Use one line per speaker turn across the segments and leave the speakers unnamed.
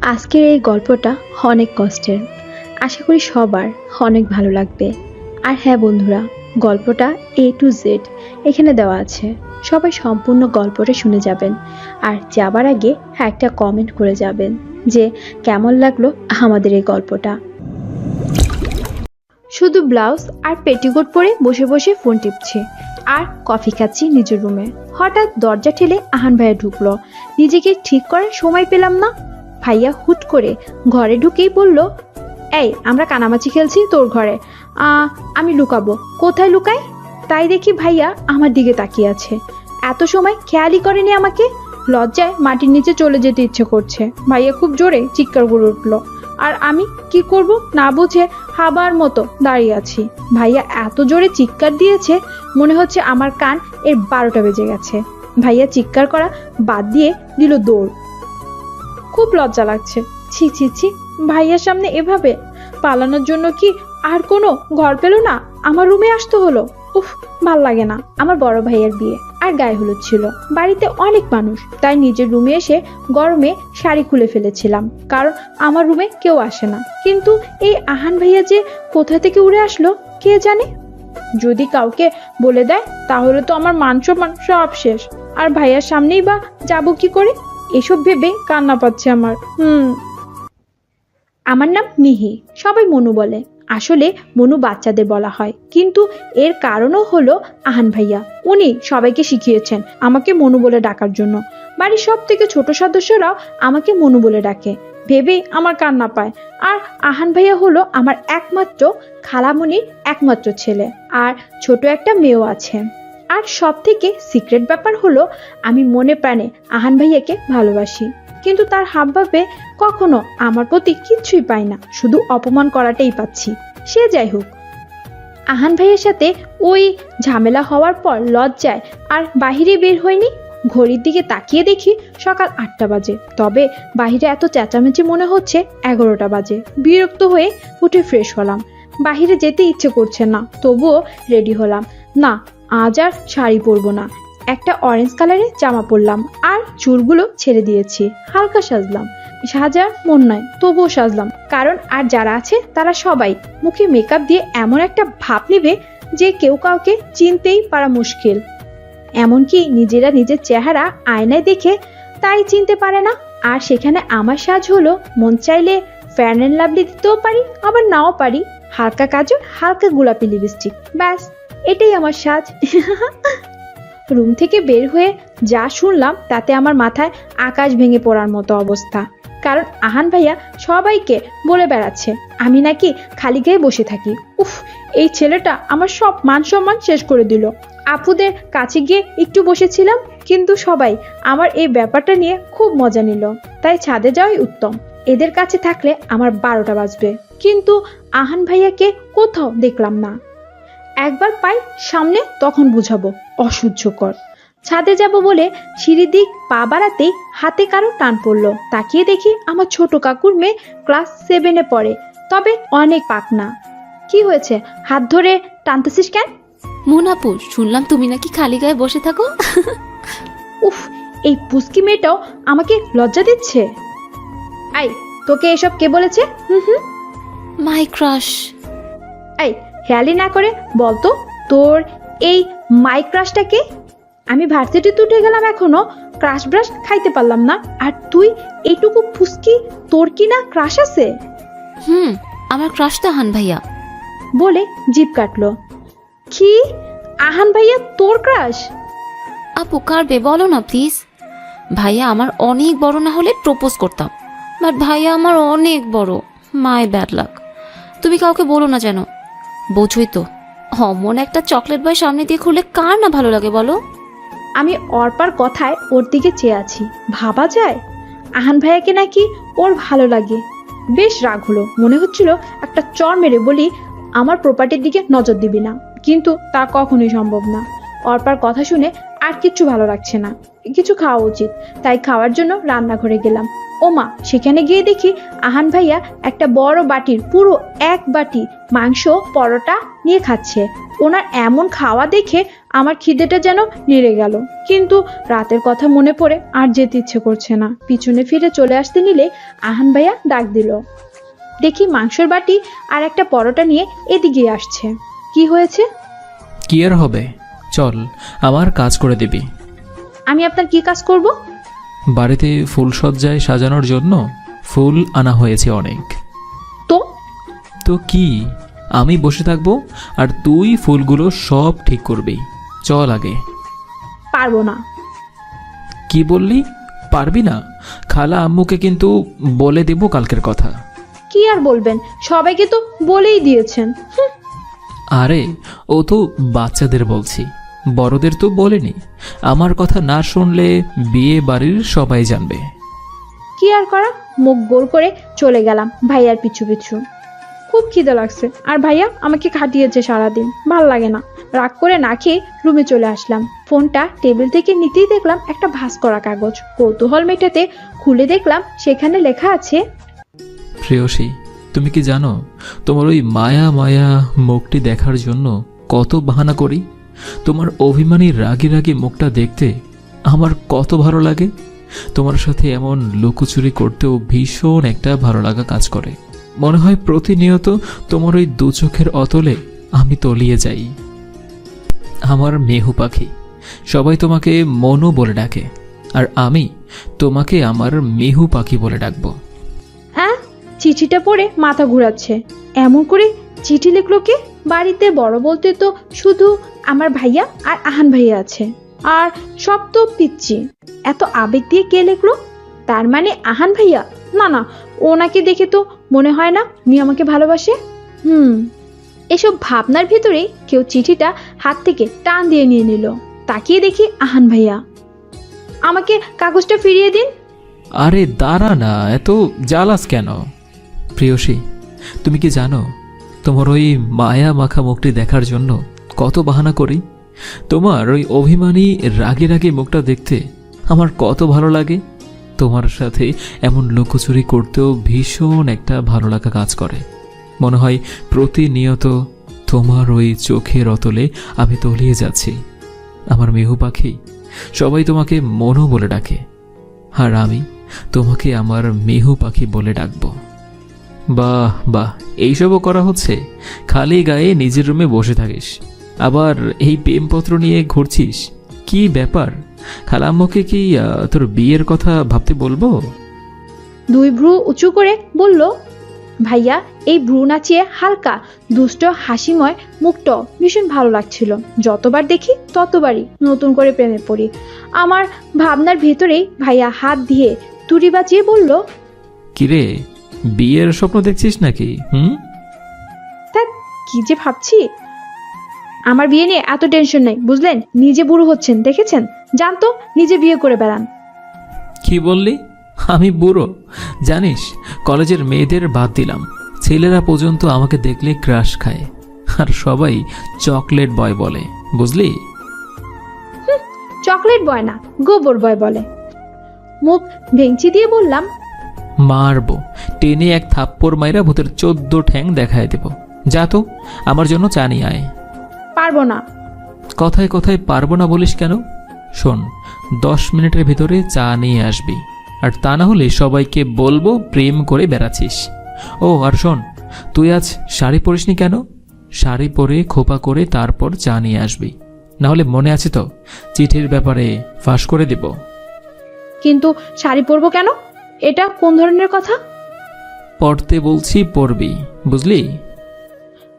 আজকের এই গল্পটা অনেক কষ্টের। আশা করি সবার অনেক ভালো লাগবে। আর হ্যাঁ বন্ধুরা, গল্পটা A to Z এখানে দেওয়া আছে। সবাই সম্পূর্ণ গল্পটা শুনে যাবেন। আর যাবার আগে একটা কমেন্ট করে যাবেন যে কেমন লাগলো আমাদের এই গল্পটা। শুধু ব্লাউজ আর পেটিকোট পরে বসে বসে ফোন টিপছি আর কফি খাচ্ছি নিজের রুমে। হঠাৎ দরজা ঠেলে আহান ভাইয়া ঢুকলো। নিজেকে ঠিক করার সময় পেলাম না। ভাইয়া হুট করে ঘরে ঢুকেই বলল, এই আমরা কানামাছি খেলছি তোর ঘরে, আমি লুকাবো। কোথায় লুকাই? তাই দেখি ভাইয়া আমার দিকে তাকিয়ে আছে। এত সময় খেয়ালই করেনি আমাকে। লজ্জায় মাটির নিচে চলে যেতে ইচ্ছে করছে। ভাইয়া খুব জোরে চিৎকার করে উঠলো। আর আমি কি করব না বুঝে হাবার মতো দাঁড়িয়ে আছি। ভাইয়া এত জোরে চিৎকার দিয়েছে মনে হচ্ছে আমার কান এর 12টা বেজে গেছে। ভাইয়া চিৎকার করা বাদ দিয়ে দিল দৌড়। খুব লজ্জা লাগছে। ছি ছি ছি, ভাইয়ার সামনে এভাবে পালানোর জন্য কি আর কোনো ঘর পেল না? আমার রুমে আসতে হলো। উফ, ভাল লাগে না। আমার বড় ভাইয়ের বিয়ে আর গায়ে হলুদ ছিল। বাড়িতে অনেক মানুষ, তাই নিজের রুমে এসে গরমে শাড়ি খুলে ফেলেছিলাম, কারণ আমার রুমে কেউ আসে না। কিন্তু এই আহান ভাইয়া যে কোথা থেকে উড়ে আসলো কে জানে। যদি কাউকে বলে দেয় তাহলে তো আমার মান সম্মান সব শেষ। আর ভাইয়ার সামনেই বা যাবো কি করে? এসব ভেবে কান্না পাচ্ছে আমার। আমার নাম মিহি, সবাই মনু বলে। আসলে মনু বাচ্চাদের বলা হয়, কিন্তু এর কারণও হলো আহান ভাইয়া। উনি সবাইকে শিখিয়েছেন আমাকে মনু বলে ডাকার জন্য। বাড়ির সব থেকে ছোট সদস্যরাও আমাকে মনু বলে ডাকে, ভেবে আমার কান্না পায়। আর আহান ভাইয়া হলো আমার একমাত্র খালামণির একমাত্র ছেলে, আর ছোট একটা মেয়েও আছে। আর সব থেকে সিক্রেট ব্যাপার হলো আমি মনে প্রাণে আহান ভাইয়াকে ভালোবাসি, কিন্তু তার হাবভাবে কখনো আমার প্রতি কিচ্ছুই পাই না, শুধু অপমান করাটাই পাচ্ছি। সে যাই হোক, আহান ভাইয়ের সাথে ওই ঝামেলা হওয়ার পর লজ্জায় আর বাহিরে বের হয়নি। ঘড়ির দিকে তাকিয়ে দেখি সকাল 8টা বাজে, তবে বাহিরে এত চেঁচামেচি মনে হচ্ছে 11টা বাজে। বিরক্ত হয়ে উঠে ফ্রেশ হলাম। বাহিরে যেতে ইচ্ছে করছে না, তবুও রেডি হলাম। না, আজ আর শাড়ি পরবো না। একটা অরেঞ্জ কালারের জামা পরলাম আর চুলগুলো ছেড়ে দিয়েছি। হালকা সাজলাম। সাজার মন নয়, তবুও সাজলাম, কারণ আর যারা আছে তারা সবাই মুখে মেকআপ দিয়ে এমন একটা ভাব নেবে যে কেউ কাউকে চিনতেই পারা মুশকিল। এমনকি নিজেরা নিজের চেহারা আয়নায় দেখে তাই চিনতে পারে না। আর সেখানে আমার সাজ হলো, মন চাইলে ফ্যান অ্যান্ড লাভলি দিতেও পারি, আবার নাও পারি। হালকা কাজল, হালকা গোলাপি লিপস্টিক, ব্যাস এটাই আমার সাজ। রুম থেকে বের হয়ে যা শুনলাম তাতে আমার মাথায় আকাশ ভেঙে পড়ার মতো অবস্থা। কারণ আহান ভাইয়া সবাইকে বলে বেড়াচ্ছে আমি নাকি খালি গায়ে বসে থাকি। উফ, এই ছেলেটা আমার সব মান সম্মান শেষ করে দিল। আপুদের কাছে গিয়ে একটু বসেছিলাম, কিন্তু সবাই আমার এই ব্যাপারটা নিয়ে খুব মজা নিল। তাই ছাদে যাওয়াই উত্তম। এদের কাছে থাকলে আমার 12টা বাজবে। কিন্তু আহান ভাইয়াকে কোথাও দেখলাম না। একবার পাই সামনে, তখন বুঝাবো। অসহ্যকর। ছাদে যাব বলে সিঁড়ি দিক পা বাড়াতেই হাতে কারো টান পড়লো। তাকিয়ে দেখি আমার ছোট কাকুর মেয়ে ক্লাস 7-এ পড়ে, তবে অনেক পাকনা। কি হয়েছে, হাত ধরে টানতেছিস কেন?
মুনাপু, শুনলাম তুমি নাকি খালি গায়ে বসে থাকো।
উফ, এই পুস্কি মেয়েটাও আমাকে লজ্জা দিচ্ছে। আই, তোকে এসব কে বলেছে?
My crush.
এই হেয়ালি না করে বলতো, তোর এই মাই ক্রাশটা কে? আমি ভার্সিটিতে উঠে গেলাম, এখনো ক্রাশ ব্রাশ খাইতে পারলাম না, আর তুই এইটুকু ফুসকি, তোর কি না ক্রাশ আছে?
আমার ক্রাশ তো আহান ভাইয়া।
বলে জিভ কাটলো। কি, আহান ভাইয়া তোর ক্রাশ?
আপু কারবে বলো না প্লিজ। ভাইয়া আমার অনেক বড় না হলে প্রপোজ করতাম, বাট ভাইয়া আমার অনেক বড়। My bad luck. তুমি কাউকে বলো না যেন। বোঝই তো, অমন একটা চকলেট বয় সামনে দিয়ে খুলে কার না ভালো লাগে বলো?
আমি অর্পার কথায় ওর দিকে চেয়ে আছি। ভাবা যায় আহান ভাইয়াকে নাকি ওর ভালো লাগে। বেশ রাগ হলো। মনে হচ্ছিল একটা চর মেরে বলি আমার প্রপার্টির দিকে নজর দিবি না, কিন্তু তা কখনোই সম্ভব না। অর্পার কথা শুনে আর কিচ্ছু ভালো লাগছে না, কিছু খাওয়া উচিত। তাই খাওয়ার জন্য রান্নাঘরে গেলাম। ও মা, সেখানে গিয়ে দেখি আহান ভাইয়া একটা বড় বাটির পুরো এক বাটি মাংস পরোটা নিয়ে খাচ্ছে। ওনার এমন খাওয়া দেখে আমার খিদেটা যেন নেড়ে গেল, কিন্তু রাতের কথা মনে পড়ে আর যেতে ইচ্ছে করছে না। পিছনে ফিরে চলে আসতে নিলে আহান ভাইয়া ডাক দিল। দেখি মাংসর বাটি আর একটা পরোটা নিয়ে এদিকে আসছে। কি হয়েছে?
কি আর হবে, চল আমার কাজ করে দিবি।
আমি আপনার কি কাজ করব?
বাড়িতে ফুলসজ্জায় সাজানোর জন্য ফুল আনা হয়েছে অনেক।
তো
তো কি, আমি বসে থাকবো আর তুই ফুলগুলো সব ঠিক করবি। চল আগে।
পারবো না।
কি বললি, পারবি না? খালা আম্মুকে কিন্তু বলে দেব কালকের কথা।
কি আর বলবেন, সবাইকে তো বলেই দিয়েছেন।
আরে ও তো বাচ্চাদের বলছি, বড়দের তো বলেনি। আমার কথা না শুনলে বিয়ে বাড়ির সবাই জানবে।
কি আর করা, মুখ গোল করে চলে গেলাম ভাইয়ার পিছু পিছু। খুব খিদে লাগছে, আর ভাইয়া আমাকে খাটিয়েছে সারাদিন, ভাল লাগে না। রাগ করে না খেয়ে রুমে চলে আসলাম। ফোনটা টেবিল থেকে নিতেই দেখলাম একটা ভাঁজ করা কাগজ। কৌতূহল মেটাতে খুলে দেখলাম সেখানে লেখা আছে,
প্রেয়সী, তুমি কি জানো তোমার ওই মায়া মায়া মুখটি দেখার জন্য কত বাহানা করি? তোমার অভিমানী রাগি রাগি মুখটা দেখতে আমার কত ভালো লাগে। তোমার সাথে এমন লুকোচুরি করতেও ভীষণ একটা ভালো লাগা কাজ করে। মনে হয় প্রতিনিয়ত তোমার ওই দু চোখের অতলে আমি তলিয়ে যাই। আমার মেহু পাখি, সবাই তোমাকে মনু বলে ডাকে, আর আমি তোমাকে আমার মেহু পাখি বলে ডাকবো।
হ্যাঁ? চিঠিটা পড়ে মাথা ঘুরাচ্ছে। এমন করে চিঠি লিখলো কে? বাড়িতে বড় বলতে তো শুধু আমার ভাইয়া আর আহান ভাইয়া আছে, আর সব তো পিচ্ছি। এত আবেগ দিয়ে কে লিখলো? তার মানে আহান ভাইয়া? না না, ওনাকে দেখে তো মনে হয় না উনি আমাকে ভালোবাসে। এসব ভাবনার ভিতরেই কেউ চিঠিটা হাত থেকে টান দিয়ে নিয়ে নিল। তাকিয়ে দেখি আহান ভাইয়া। আমাকে কাগজটা ফিরিয়ে দিন।
আরে দাঁড়া না, এত জ্বালাস কেন? প্রেয়সী, তুমি কি জানো তোমার ওই মায়া মাখা মুখটি দেখার জন্য কত বাহানা করি? তোমার ওই অভিমানী রাগে রাগে মুখটা দেখতে আমার কত ভালো লাগে। তোমার সাথে এমন লুকোচুরি করতেও ভীষণ একটা ভালো লাগা কাজ করে। মনে হয় প্রতিনিয়ত তোমার ওই চোখের অতলে আমি তলিয়ে যাচ্ছি। আমার মেহু পাখি, সবাই তোমাকে মনু বলে ডাকে, আর আমি তোমাকে আমার মেহু পাখি বলে ডাকবো। বাহ বাহ, এইসবও করা হচ্ছে? খালি গায়ে নিজের রুমে বসে থাকিস, আবার এই প্রেমপত্র নিয়ে ঘুরছিস? কি ব্যাপার? খালাম্মকে কি তোর বিয়ের কথা ভাবতে বলবো?
দুই ভ্রু উঁচু করে বলল ভাইয়া। এই ভ্রু নাচিয়ে হালকা দুষ্ট হাসিময় মুখটা ভীষণ ভালো লাগছিল। যতবার দেখি ততবারই নতুন করে প্রেমে পড়ি। আমার ভাবনার ভেতরেই ভাইয়া হাত দিয়ে তুড়ি বাজিয়ে বলল,
কিরে, বিয়ের স্বপ্ন দেখছিস নাকি?
তা কি যে ভাবছি। আমার বিয়ে নিয়ে এত টেনশন নাই, বুঝলেন? নিজে বুড়ো হচ্ছেন, দেখেছেন? জানতো নিজে বিয়ে করে বেড়ান।
কি বললি? আমি বুড়ো? জানিস, কলেজের মেয়েদের বাদ দিলাম, ছেলেরা পর্যন্ত আমাকে দেখলে ক্রাশ খায়, আর সবাই চকলেট বয় বলে, বুঝলি?
চকলেট বয় না, গোবর বয় বলে। মুখ ভেঙচি দিয়ে বললাম,
মারবো, টেনে এক থাপ্পড় মাইরা ভূতের 14 ঠ্যাং দেখায় দেব। যা তো, আমার জন্য চা নিয়ে আয়।
পারবো না।
কথায় কথায় পারবো না বলিস কেন? শোন, 10 মিনিটের ভিতরে চা নিয়ে আসবি, আর তা না হলে সবাইকে বলবো প্রেম করে বেড়াচ্ছিস। ও আর শোন, তুই আজ শাড়ি পরিসনি কেন? শাড়ি পরে খোপা করে তারপর চা নিয়ে আসবি, না হলে মনে আছে তো চিঠির ব্যাপারে ফাঁস করে দেব।
কিন্তু শাড়ি পরবো কেন? এটা কোন ধরনের কথা?
পড়তে বলছি, পড়বি, বুঝলি?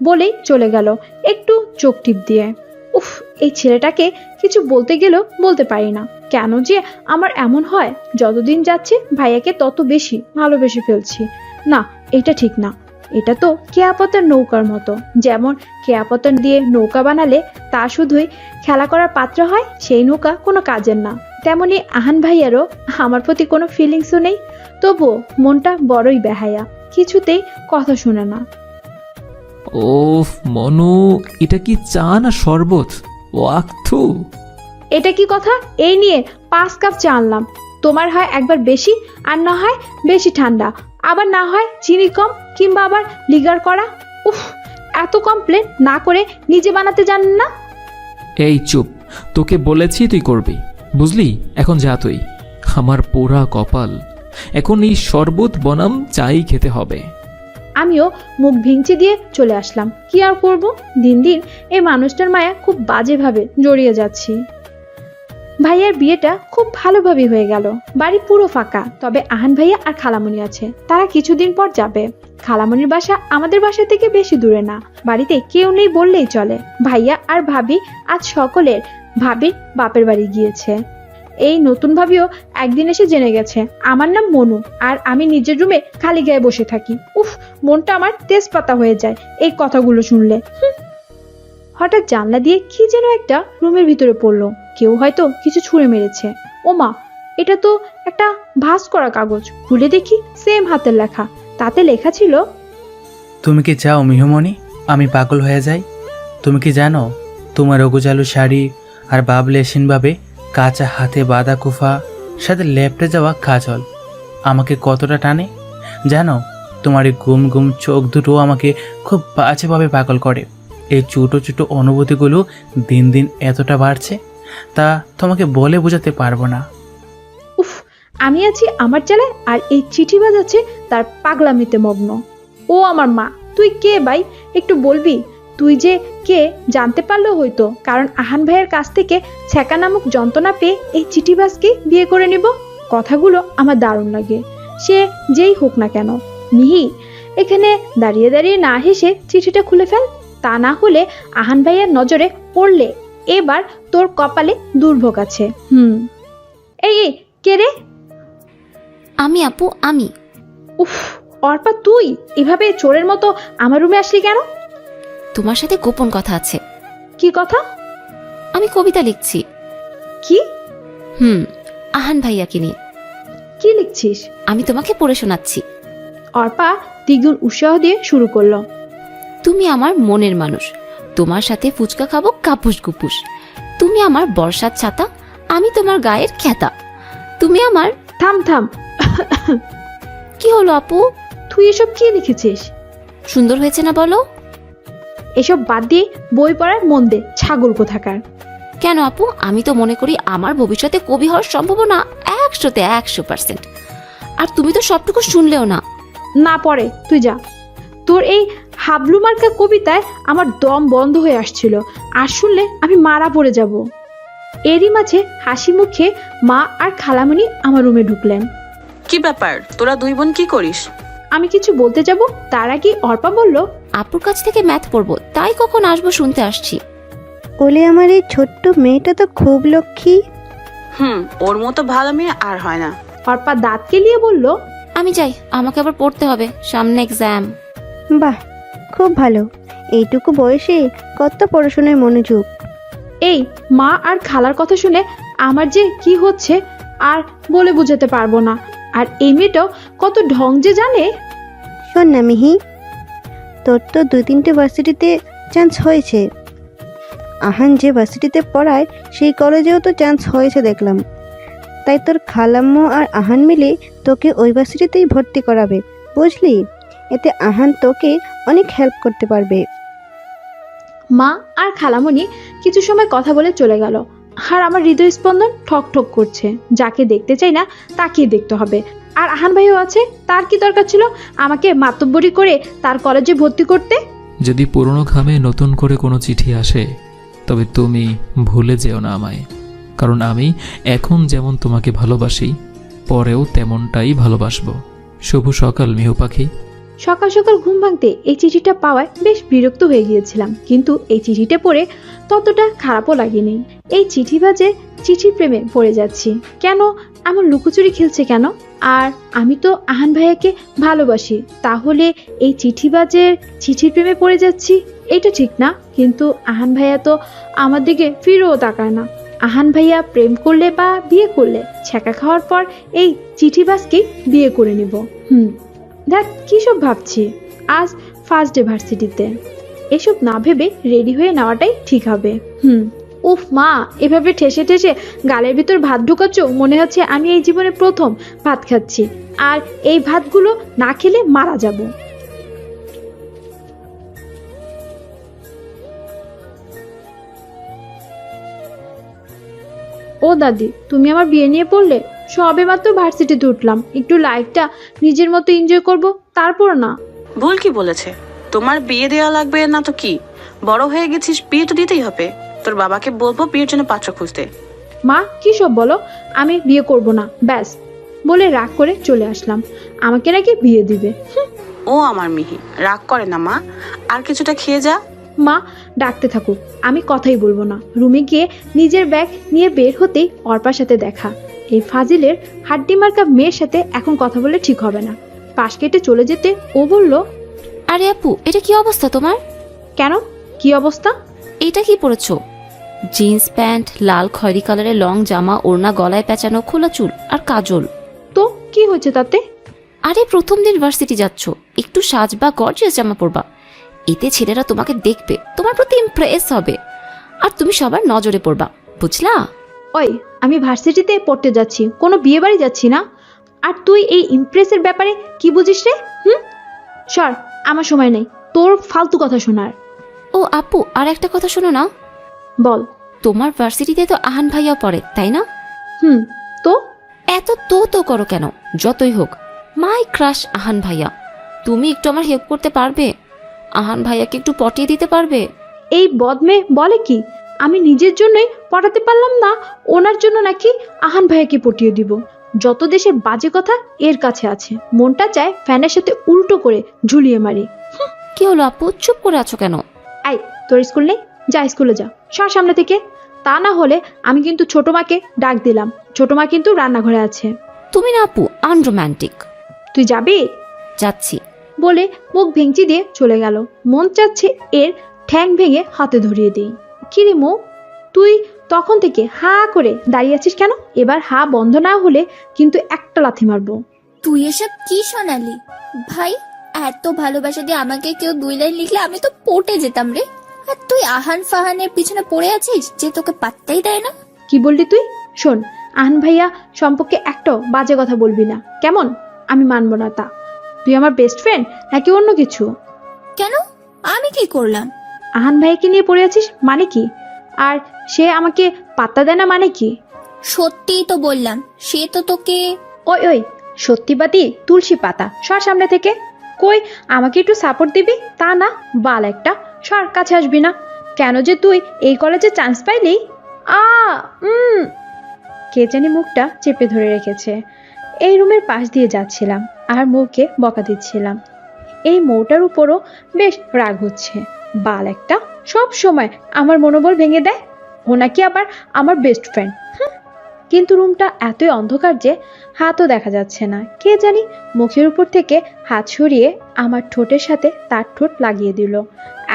বলেই চলে গেল একটু চোখ টিপ দিয়ে। উফ, এই ছেলেটাকে কিছু বলতে গেলেও বলতে পারি না। কেন যে আমার এমন হয়? যতদিন যাচ্ছে ভাইয়াকে তত বেশি ভালোবেসে ফেলছি। না, এটা ঠিক না। এটা তো কেয়াপতার নৌকার মতো। যেমন কেয়াপতা দিয়ে নৌকা বানালে তা শুধুই খেলা করার পাত্র হয়, সেই নৌকা কোনো কাজের না। তেমনি আহান ভাইয়ারও আমার প্রতি কোনো ফিলিংসও নেই, তবুও মনটা বড়ই বেহায়া, কিছুতেই কথা শুনে না।
ওফ মনু, এটা কি চা না শরবত? ওয়াক্থু।
এটা কি কথা? এই নিয়ে 5 কাপ চা আনলাম। তোমার হয় একবার বেশি, আর না হয় বেশি ঠান্ডা, আবার না হয় চিনি কম, কিংবা আবার লিগার করা। উফ, এত কমপ্লেন না করে নিজে বানাতে জানেন না?
এই চুপ, তোকে বলেছি তুই করবি, বুঝলি? এখন যা তুই। আমার পোড়া কপাল, এখন এই শরবত বনাম চাই খেতে হবে।
আমিও মুখ ভিঞ্চি দিয়ে চলে আসলাম। কি আর করব, দিন দিন এই মানুষটার মায়া খুব বাজেভাবে জড়িয়ে যাচ্ছি। ভাইয়ার বিয়েটা খুব ভালোভাবে হয়ে গেল। বাড়ি পুরো ফাঁকা, তবে আহান ভাইয়া আর খালামণি আছে। তারা কিছুদিন পর যাবে। খালামণির বাসা আমাদের বাসা থেকে বেশি দূরে না, বাড়িতে কেউ নেই বললেই চলে। ভাইয়া আর ভাবি আজ সকলের ভাবির বাপের বাড়ি গিয়েছে। এই নতুন ভাবিও একদিন এসে জেনে গেছে আমার নাম মনু, আর আমি নিজের রুমে খালি গায়ে বসে থাকি। উফ, মনটা আমার তেজপাতা হয়ে যায় এই কথাগুলো শুনলে। হঠাৎ জানলা দিয়ে কি যেন একটা রুমের ভিতরে পড়লো। কেউ হয়তো কিছু ছুঁড়ে মেরেছে। ওমা, এটা তো একটা ভাঁজ করা কাগজ। খুলে দেখি সেম হাতের লেখা। তাতে লেখা ছিল,
তুমি কি চাও মিহুমণি আমি পাগল হয়ে যাই? তুমি কি জানো তোমার অগুজালু শাড়ি আর বাবলেসিনভাবে কাঁচা হাতে বাঁধা কুফা, সাথে লেপটে যাওয়া কাজল আমাকে কতটা টানে? জানো তোমার এই গুম গুম চোখ দুটো আমাকে খুব বাজেভাবে পাগল করে। এই ছোটো ছোটো অনুভূতিগুলো দিন দিন এতটা বাড়ছে, তা তোমাকে বলে বোঝাতে পারবো না।
উফ, আমি আছি আমার জ্বালায়, আর এই চিঠি বাজাচ্ছে তার পাগলামিতে মগ্ন। ও আমার মা, তুই কে ভাই? একটু বলবি তুই যে কে? জানতে পারলেও হয়তো, কারণ আহান ভাইয়ের কাছ থেকে ছ্যাঁকা নামক যন্ত্রণা পেয়ে এই চিঠিবাজকে বিয়ে করে নিব। কথাগুলো আমার দারুণ লাগে, সে যেই হোক না কেন। মিহি, এখানে দাঁড়িয়ে দাঁড়িয়ে না হেসে চিঠিটা খুলে ফেল, তা না হলে আহান ভাইয়ের নজরে পড়লে এবার তোর কপালে দুর্ভোগ আছে। এই এই, কে রে?
আমি আপু, আমি।
উফ, অর্পা তুই এভাবে চোরের মতো আমার রুমে আসলি কেন?
তোমার সাথে গোপন কথা আছে।
কি কথা?
আমি কবিতা লিখছি।
কি?
আহান ভাইয়াকে নিয়ে।
কি লিখছিস?
আমি তোমাকে পড়ে শোনাচ্ছি।
অর্পা দ্বিগুণ উৎসাহ দিয়ে শুরু করলো।
তুমি আমার মনের মানুষ, তোমার সাথে ফুচকা খাবো কাপুস কুপুস। তুমি আমার বর্ষার ছাতা, আমি তোমার গায়ের খ্যাতা। তুমি আমার...
থাম থাম,
কি হলো আপু?
তুই এসব কি লিখেছিস?
সুন্দর হয়েছে না বলো?
এসব বাদ দিয়ে বই পড়ার মন দে, ছাগল কোথাকার।
কেন আপু, আমি তো মনে করি আমার ভবিষ্যতে কবি হওয়ার সম্ভাবনা 100% আর তুমি তো সবটুকু শুনলেও না।
না পড়ে, তুই যা। তোর এই হাবলু মার্কা কবিতায় আমার দম বন্ধ হয়ে আসছিল, আর শুনলে আমি মারা পড়ে যাব। এরই মাঝে হাসি মুখে মা আর খালামণি আমার রুমে ঢুকলেন।
কি ব্যাপার, তোরা দুই বোন কি করিস?
আমি কিছু বলতে যাব, তার আগে অর্পা বলল,
আপুর কাছ থেকে ম্যাথ পড়বো, তাই কখন আসবো শুনতে আসছি।
ওলে আমার এই ছোট্ট মেয়েটা তো খুব লক্ষ্মী।
ওর মতো ভালো মেয়ে আর হয় না।
অর্পা দাঁত কেলিয়ে বলল,
আমি যাই, আমাকে আবার পড়তে হবে, সামনে এক্সাম।
বাহ, খুব ভালো। এইটুকু বয়সে কত পড়াশোনায় মনোযোগ।
এই মা আর খালার কথা শুনে আমার যে কি হচ্ছে আর বলে বোঝাতে পারবো না। আর এই মেয়েটাও কত ঢং যে জানে।
শোন না মিহি, তোর তো 2-3টে ভার্সিটিতে চান্স হয়েছে। আহান যে ভার্সিটিতে পড়ায় সেই কলেজেও তো চান্স হয়েছে দেখলাম। তাই তোর খালাম্মু আর আহান মিলে তোকে ওই ভার্সিটিতেই ভর্তি করাবে, বুঝলি? এতে আহান তোকে অনেক হেল্প করতে পারবে।
মা আর খালামণি কিছু সময় কথা বলে চলে গেল, আর আমার হৃদয় স্পন্দন ঠক ঠক করছে। যাকে দেখতে চাই না তাকিয়ে দেখতে হবে। আর আহান ভাইও আছে, তার কি দরকার ছিল আমাকে মাতব্বরি করে তার কলেজে ভর্তি করতে?
যদি পুরনো খামে নতুন করে কোনো চিঠি আসে, তবে তুমি ভুলে যেও না আমায়, কারণ আমি এখন যেমন তোমাকে ভালোবাসি, পরেও তেমনটাই ভালোবাসবো। শুভ সকাল মিহু পাখি।
সকাল সকাল ঘুম ভাঙতে এই চিঠিটা পাওয়ায় বেশ বিরক্ত হয়ে গিয়েছিলাম, কিন্তু এই চিঠিটা পড়ে ততটা খারাপও লাগেনি। এই চিঠিবাজে চিঠির প্রেমে পড়ে যাচ্ছি কেন? এমন লুকোচুরি খেলছে কেন? আর আমি তো আহান ভাইয়াকে ভালোবাসি, তাহলে এই চিঠিবাজের চিঠির প্রেমে পড়ে যাচ্ছি, এটা ঠিক না। কিন্তু আহান ভাইয়া তো আমার দিকে ফিরেও তাকায় না। আহান ভাইয়া প্রেম করলে বা বিয়ে করলে ছ্যাঁকা খাওয়ার পর এই চিঠিবাজকেই বিয়ে করে নিব। দেখ কি সব ভাবছি। আজ ফার্স্ট ডে ভার্সিটিতে, এসব না ভেবে রেডি হয়ে নেওয়াটাই ঠিক হবে। উফ মা, এভাবে ঠেসে ঠেসে গালের ভিতর ভাত ঢুকাচ্ছ, মনে হচ্ছে আমি এই জীবনে প্রথম ভাত খাচ্ছি, আর এই ভাতগুলো না খেলে মারা যাব। ও দাদি, তুমি আমার বিয়ে নিয়ে পড়লে? সবে মাত্র ভার্সিটিতে উঠলাম, একটু লাইফটা নিজের মতো এনজয় করব, তারপর না।
ভুল কি বলেছে? তোমার বিয়ে দেওয়া লাগবে না তো কি? বড় হয়ে গেছিস, বিয়ে তো দিতেই হবে। তোর বাবাকে বলবো বিয়ের জন্য পাত্র খুঁজতে।
মা কি সব বলো, আমি বিয়ে করব না ব্যাস বলে রাগ করে চলে আসলাম। আমাকে নাকি বিয়ে দিবে।
ও আমার মিহি, রাগ করে না মা, আর কিছুটা খেয়ে যা।
মা ডাকতে থাকুক, আমি কথাই বলবো না। রুমে গিয়ে নিজের ব্যাগ নিয়ে বের হতেই অর্পার সাথে দেখা। এই ফাজিলের হাড্ডি মার্কা মেয়ের সাথে এখন কথা বলে ঠিক হবে না। পাশ কেটে চলে যেতে ও বলল,
আরে আপু, এটা কি অবস্থা তোমার?
কেন, কি অবস্থা?
এটা কি পরেছো? জিন্স প্যান্ট, লাল খয়েরি কালারের লং জামা, ওড়না গলায় পেঁচানো, খোলা চুল আর কাজল।
তো কি হয়েছে তাতে?
আরে প্রথম দিন ভার্সিটি যাচ্ছ, একটু সাজ বা গর্জিয়াস জামা পরবা। এতে ছেলেরা তোমাকে দেখবে, তোমার প্রতি ইমপ্রেস হবে, আর তুমি সবার নজরে পড়বা, বুঝলা?
ওই, আমি ভার্সিটিতে পড়তে যাচ্ছি, কোনো বিয়ে বাড়ি যাচ্ছি না। আর তুই এই ইমপ্রেসের ব্যাপারে কি বুঝিস রে? সর, আমার সময় নেই তোর ফালতু কথা শোনার।
ও আপু, আর একটা কথা শোনো না।
বল।
তোমার ভার্সিটিতে তো আহান ভাইয়াও পড়ে, তাই না?
তো
এত তো করো কেন? যতই হোক মাই ক্রাশ আহান ভাইয়া। তুমি একটু আমার হেল্প করতে পারবে? আহান ভাইয়াকে একটু পটিয়ে দিতে পারবে?
এই বদমে বলে কি, আমি নিজের জন্যই পড়াতে পারলাম না, ওনার জন্য নাকি আহান ভাইয়াকে পটিয়ে দিব? যত দেশের বাজে কথা এর কাছে আছে। মনটা চায় ফ্যানের সাথে উল্টো করে ঝুলিয়ে মারি।
কি হলো আপু, চুপ করে আছো কেন?
আই, তোর স্কুল নেই? যা স্কুলে যা, সর সামনে থেকে। তা না হলে আমি কিন্তু ছোট মাকে ডাক দিলাম। ছোট মা কিন্তু রান্নাঘরে আছে।
তুমি না আপু আনরোম্যান্টিক।
তুই যাবি?
যাচ্ছি।
বলে মুখ ভেঙচি দিয়ে চলে গেল। মন চাচ্ছে এর ঠ্যাং ভেঙে হাতে ধরিয়ে দিই। কিরে মো, তুই তখন থেকে হা করে দাঁড়িয়ে আছিস কেন? এবার হা বন্ধ না হলে কিন্তু একটা লাথি মারবো।
তুই এসব কি শোনালি ভাই? এত ভালোবাসা দিয়ে আমাকে কেউ 2 লাইন লিখলে আমি তো পটে যেতাম রে। আর তুই আহান ফাহানের পিছনে পড়ে আছিস যে তোকে পাত্তাই দেয় না।
কি বললি তুই? শোন, আহান ভাইয়া সম্পর্কে একটাও বাজে কথা বলবি না, কেমন? আমি মানবো না তা। তুই আমার বেস্ট ফ্রেন্ড নাকি অন্য কিছু?
কেন, আমি কি করলাম?
আহান ভাইয়াকে নিয়ে পড়ে আছিস মানে কি? আর সে আমাকে পাত্তা দেয় না মানে কি?
সত্যিই তো বললাম, সে তো তোকে।
ওই ওই, সত্যিবাদী তুলসী পাতা, সর সামনে থেকে। কই, আমাকে একটু সাপোর্ট দিবি তা না, বাল একটা, সর, কাছে আসবি না। কেন যে তুই এই কলেজে চান্স পাইলি? আ কে জানি মুখটা চেপে ধরে রেখেছে। এই রুমের পাশ দিয়ে যাচ্ছিলাম আর মৌকে বকা দিচ্ছিলাম। এই মৌটার উপরও বেশ রাগ হচ্ছে। বাল একটা, সব সময় আমার মনোবল ভেঙে দেয়। ও নাকি আবার আমার বেস্ট ফ্রেন্ড। কিন্তু রুমটা এতই অন্ধকার যে হাতও দেখা যাচ্ছে না। কে জানি মুখের উপর থেকে হাত সরিয়ে আমার ঠোঁটের সাথে তার ঠোঁট লাগিয়ে দিল।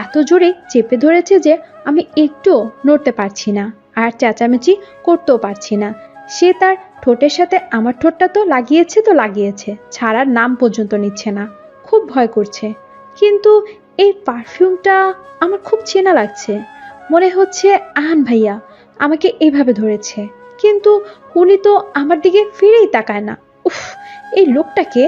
এত জোরে চেপে ধরেছে যে আমি একটুও নড়তে পারছি না, আর চেঁচামেচি করতেও পারছি না। সে তার ঠোঁটের সাথে আমার ঠোঁটটা তো লাগিয়েছে, ছাড়ার নাম পর্যন্ত নিচ্ছে না। খুব ভয় করছে। কিন্তু এই পারফিউমটা আমার খুব চেনা লাগছে। মনে হচ্ছে আহান ভাইয়া আমাকে এভাবে ধরেছে, কিন্তু উনি তো আমার দিকে ফিরেই তাকায় না। উফ, এই লোকটাকে।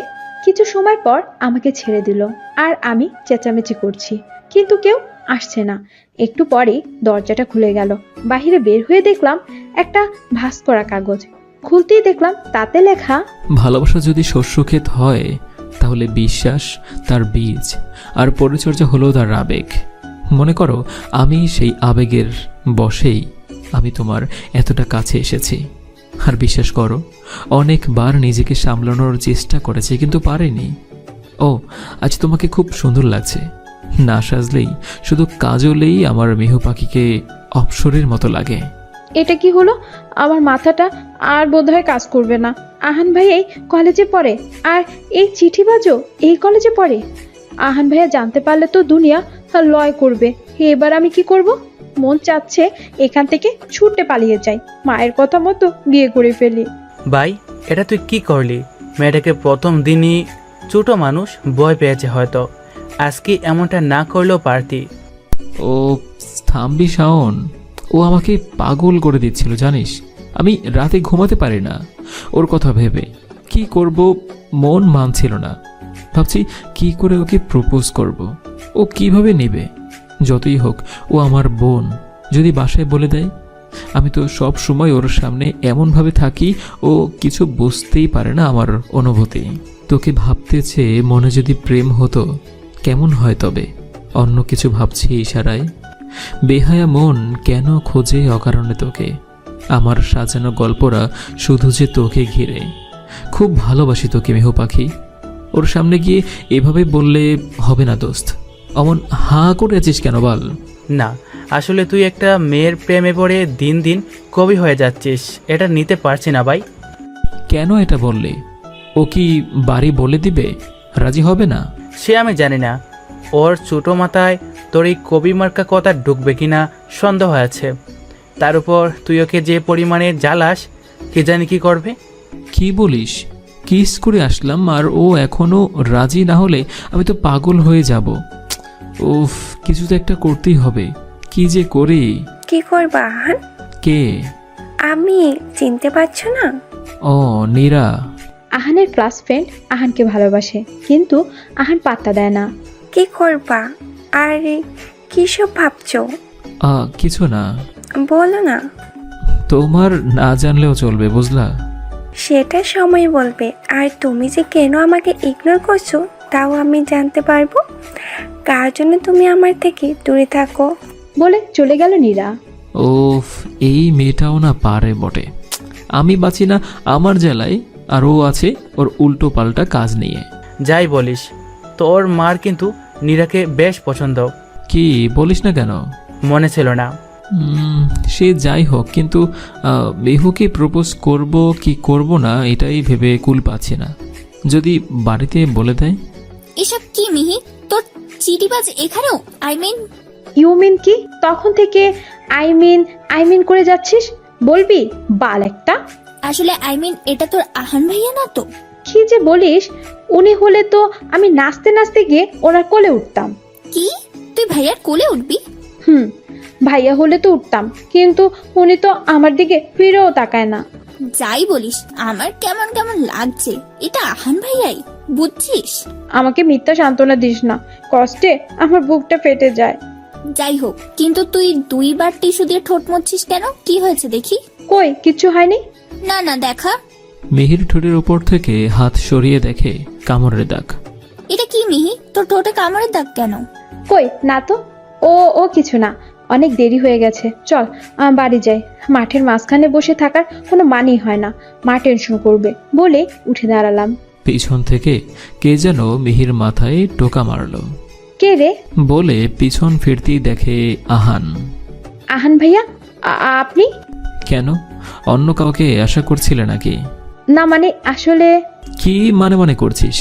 কিছু সময় পর আমাকে ছেড়ে দিল আর আমি চেঁচামেচি করছি, কিন্তু কেউ আসছে না। একটু পরেই দরজাটা খুলে গেল। বাহিরে বের হয়ে দেখলাম একটা ভাঁজ করা কাগজ। খুলতেই দেখলাম তাতে লেখা,
ভালোবাসা যদি শস্যক্ষেত হয় তাহলে বিশ্বাস তার বীজ, আর পরিচর্যা হলো তার আবেগ। মনে করো আমি সেই আবেগের বশেই আমি তোমার এতটা কাছে এসেছি। আর বিশ্বাস করো, অনেকবার নিজেকে সামলানোর চেষ্টা করেছি কিন্তু পারিনি। ও, আজ তোমাকে খুব সুন্দর লাগছে। না সাজলেই, শুধু কাজলেই আমার মেহু পাখিকে অপসরের মতো লাগে।
এটা কি হলো? আমার মাথাটা আর বোধহয় কাজ করবে না। আহান ভাই এই কলেজে পড়ে, আর এই চিঠিবাজও এই কলেজে পড়ে। আহান ভাইয়া জানতে পারলে তো দুনিয়া লয় করবে। এবার আমি কি করব? মন চাচ্ছে এখান থেকে ছুটে পালিয়ে যাই, মায়ের কথা মতো বিয়ে করে ফেলি।
ভাই, এটা তুই কি করলি? মেয়েটাকে প্রথম দিনই ছোট মানুষ ভয় পেয়েছে হয়তো। আজকে এমনটা না করলেও পারতি।
ও থামবি শাওন, ও আমাকে পাগল করে দিচ্ছিল জানিস। আমি রাতে ঘুমাতে পারি না ওর কথা ভেবে। কি করব মন মানছিল না। ভাবছি কি করে ওকে প্রপোজ করব, ও কিভাবে নেবে। যতই হোক ও আমার বোন, যদি বাসায় বলে দেয়। আমি তো সব সময় ওর সামনে এমনভাবে থাকি ও কিছু বুঝতেই পারে না আমার অনুভূতি। তোকে ভাবতেছে মনে যদি প্রেম হতো কেমন হয় তবে। অন্য কিছু ভাবছি ইশারায়। বেহায়া মন কেন খোঁজে অকারণে তোকে। আমার সাজানো গল্পরা শুধু যে তোকে ঘিরে। খুব ভালোবাসি তোকে মেহু পাখি। ওর সামনে গিয়ে এভাবে বললে হবে না দোস্ত। অমন হাঁ করে আছিস কেন বল?
না, আসলে তুই একটা মেয়ের প্রেমে পড়ে দিন দিন কবি হয়ে যাচ্ছিস, এটা নিতে পারছি না ভাই।
কেন এটা বললে? ও কি বাড়ি বলে দিবে? রাজি হবে না?
সে আমি জানি না। ওর ছোট মাথায় তোর এই কবি মার্কা কথা ঢুকবে কিনা সন্দেহ আছে। তার উপর তুই ওকে যে পরিমাণে জ্বালাস, কে জানি কি করবে।
কি বলিস? কিস করে আসলাম আর ও এখনো রাজি না হলে আমি তো পাগল হয়ে যাব। উফ, কিছু তো একটা করতেই হবে। কি যে করি।
কি করবা আহান?
কে?
আমি চিনতে পারছো না?
ও নীরা।
আহানের ক্লাস ফ্রেন্ড আহানকে ভালোবাসে, কিন্তু আহান পাত্তা দেয় না।
কি করবা? আর কি সব ভাবছো?
কিছু না।
বলো না।
তোমার না জানলেও চলবে বুঝলা।
সেটা সময় বলবে। আর তুমি যে কেন আমাকে ইগনোর করছো তাও আমি জানতে পারবো। কার জন্য তুমি আমার থেকে দূরে থাকো?
বলে চলে গেল নীরা।
ওফ, এই মেয়েটাও না পারে বটে। আমি বাঁচি না আমার জেলায়, আর ও আছে ওর উল্টো পাল্টা কাজ নিয়ে।
যাই বলিস, তোর মার কিন্তু নীরাকে বেশ পছন্দ।
কি বলিস না কেন?
মনে ছিল না।
সে যাই হোক, কিন্তু মেহুকে প্রপোজ করব কি করব না এটাই ভেবে কুল পাচ্ছি না। যদি বাড়িতে বলে দেয়?
এসব কি মিহি, তোর চিটিবাজ এখানেও?
ইউ মিন কি? তখন থেকে আই মিন করে যাচ্ছিস। বলবি বাল একটা।
আসলে এটা তোর আহান ভাইয়া না তো?
কি যে বলিস, উনি হলে তো আমি নাচতে নাচতে গিয়ে ওনার কোলে উঠতাম।
কি তুই ভাইয়ার কোলে উঠবি?
ভাইয়া হলে তো উঠতাম, কিন্তু উনি তো আমার দিকে ফিরেও তাকায় না।
যাই বলিস, আমার কেমন কেমন লাগছে। এটা আহান ভাইয়াই, বুঝছিস?
আমাকে মিথ্যা সান্ত্বনা দিস না, কষ্টে আমার বুকটা ফেটে যায়।
যাই হোক, কিন্তু তুই 2 বার টিস্যু দিয়ে ঠোঁট মুছছিস কেন? কি হয়েছে দেখি?
কই কিচ্ছু হয়নি।
না দেখা।
মিহির ঠোঁটের উপর থেকে হাত সরিয়ে দেখে কামড়ের দাগ।
এটা কি মিহি, তোর ঠোঁটে কামড়ের দাগ কেন?
কই না তো। ও কিছু না, অনেক দেরি হয়ে গেছে, চল বাড়ি যাই। মাঠের মাঝখানে বসে থাকার কোনো মানেই হয় না, মা টেনশন করবে বলে উঠে দাঁড়ালাম।
পিছন থেকে কে যেন মিহির মাথায় টোকা মারলো।
কে রে?
বলে পিছন ফিরতেই দেখে আহান।
আহান ভাইয়া, আপনি?
কেন, অন্য কাউকে আশা করছিলে নাকি?
না মানে আসলে।
কি মানে করছিস?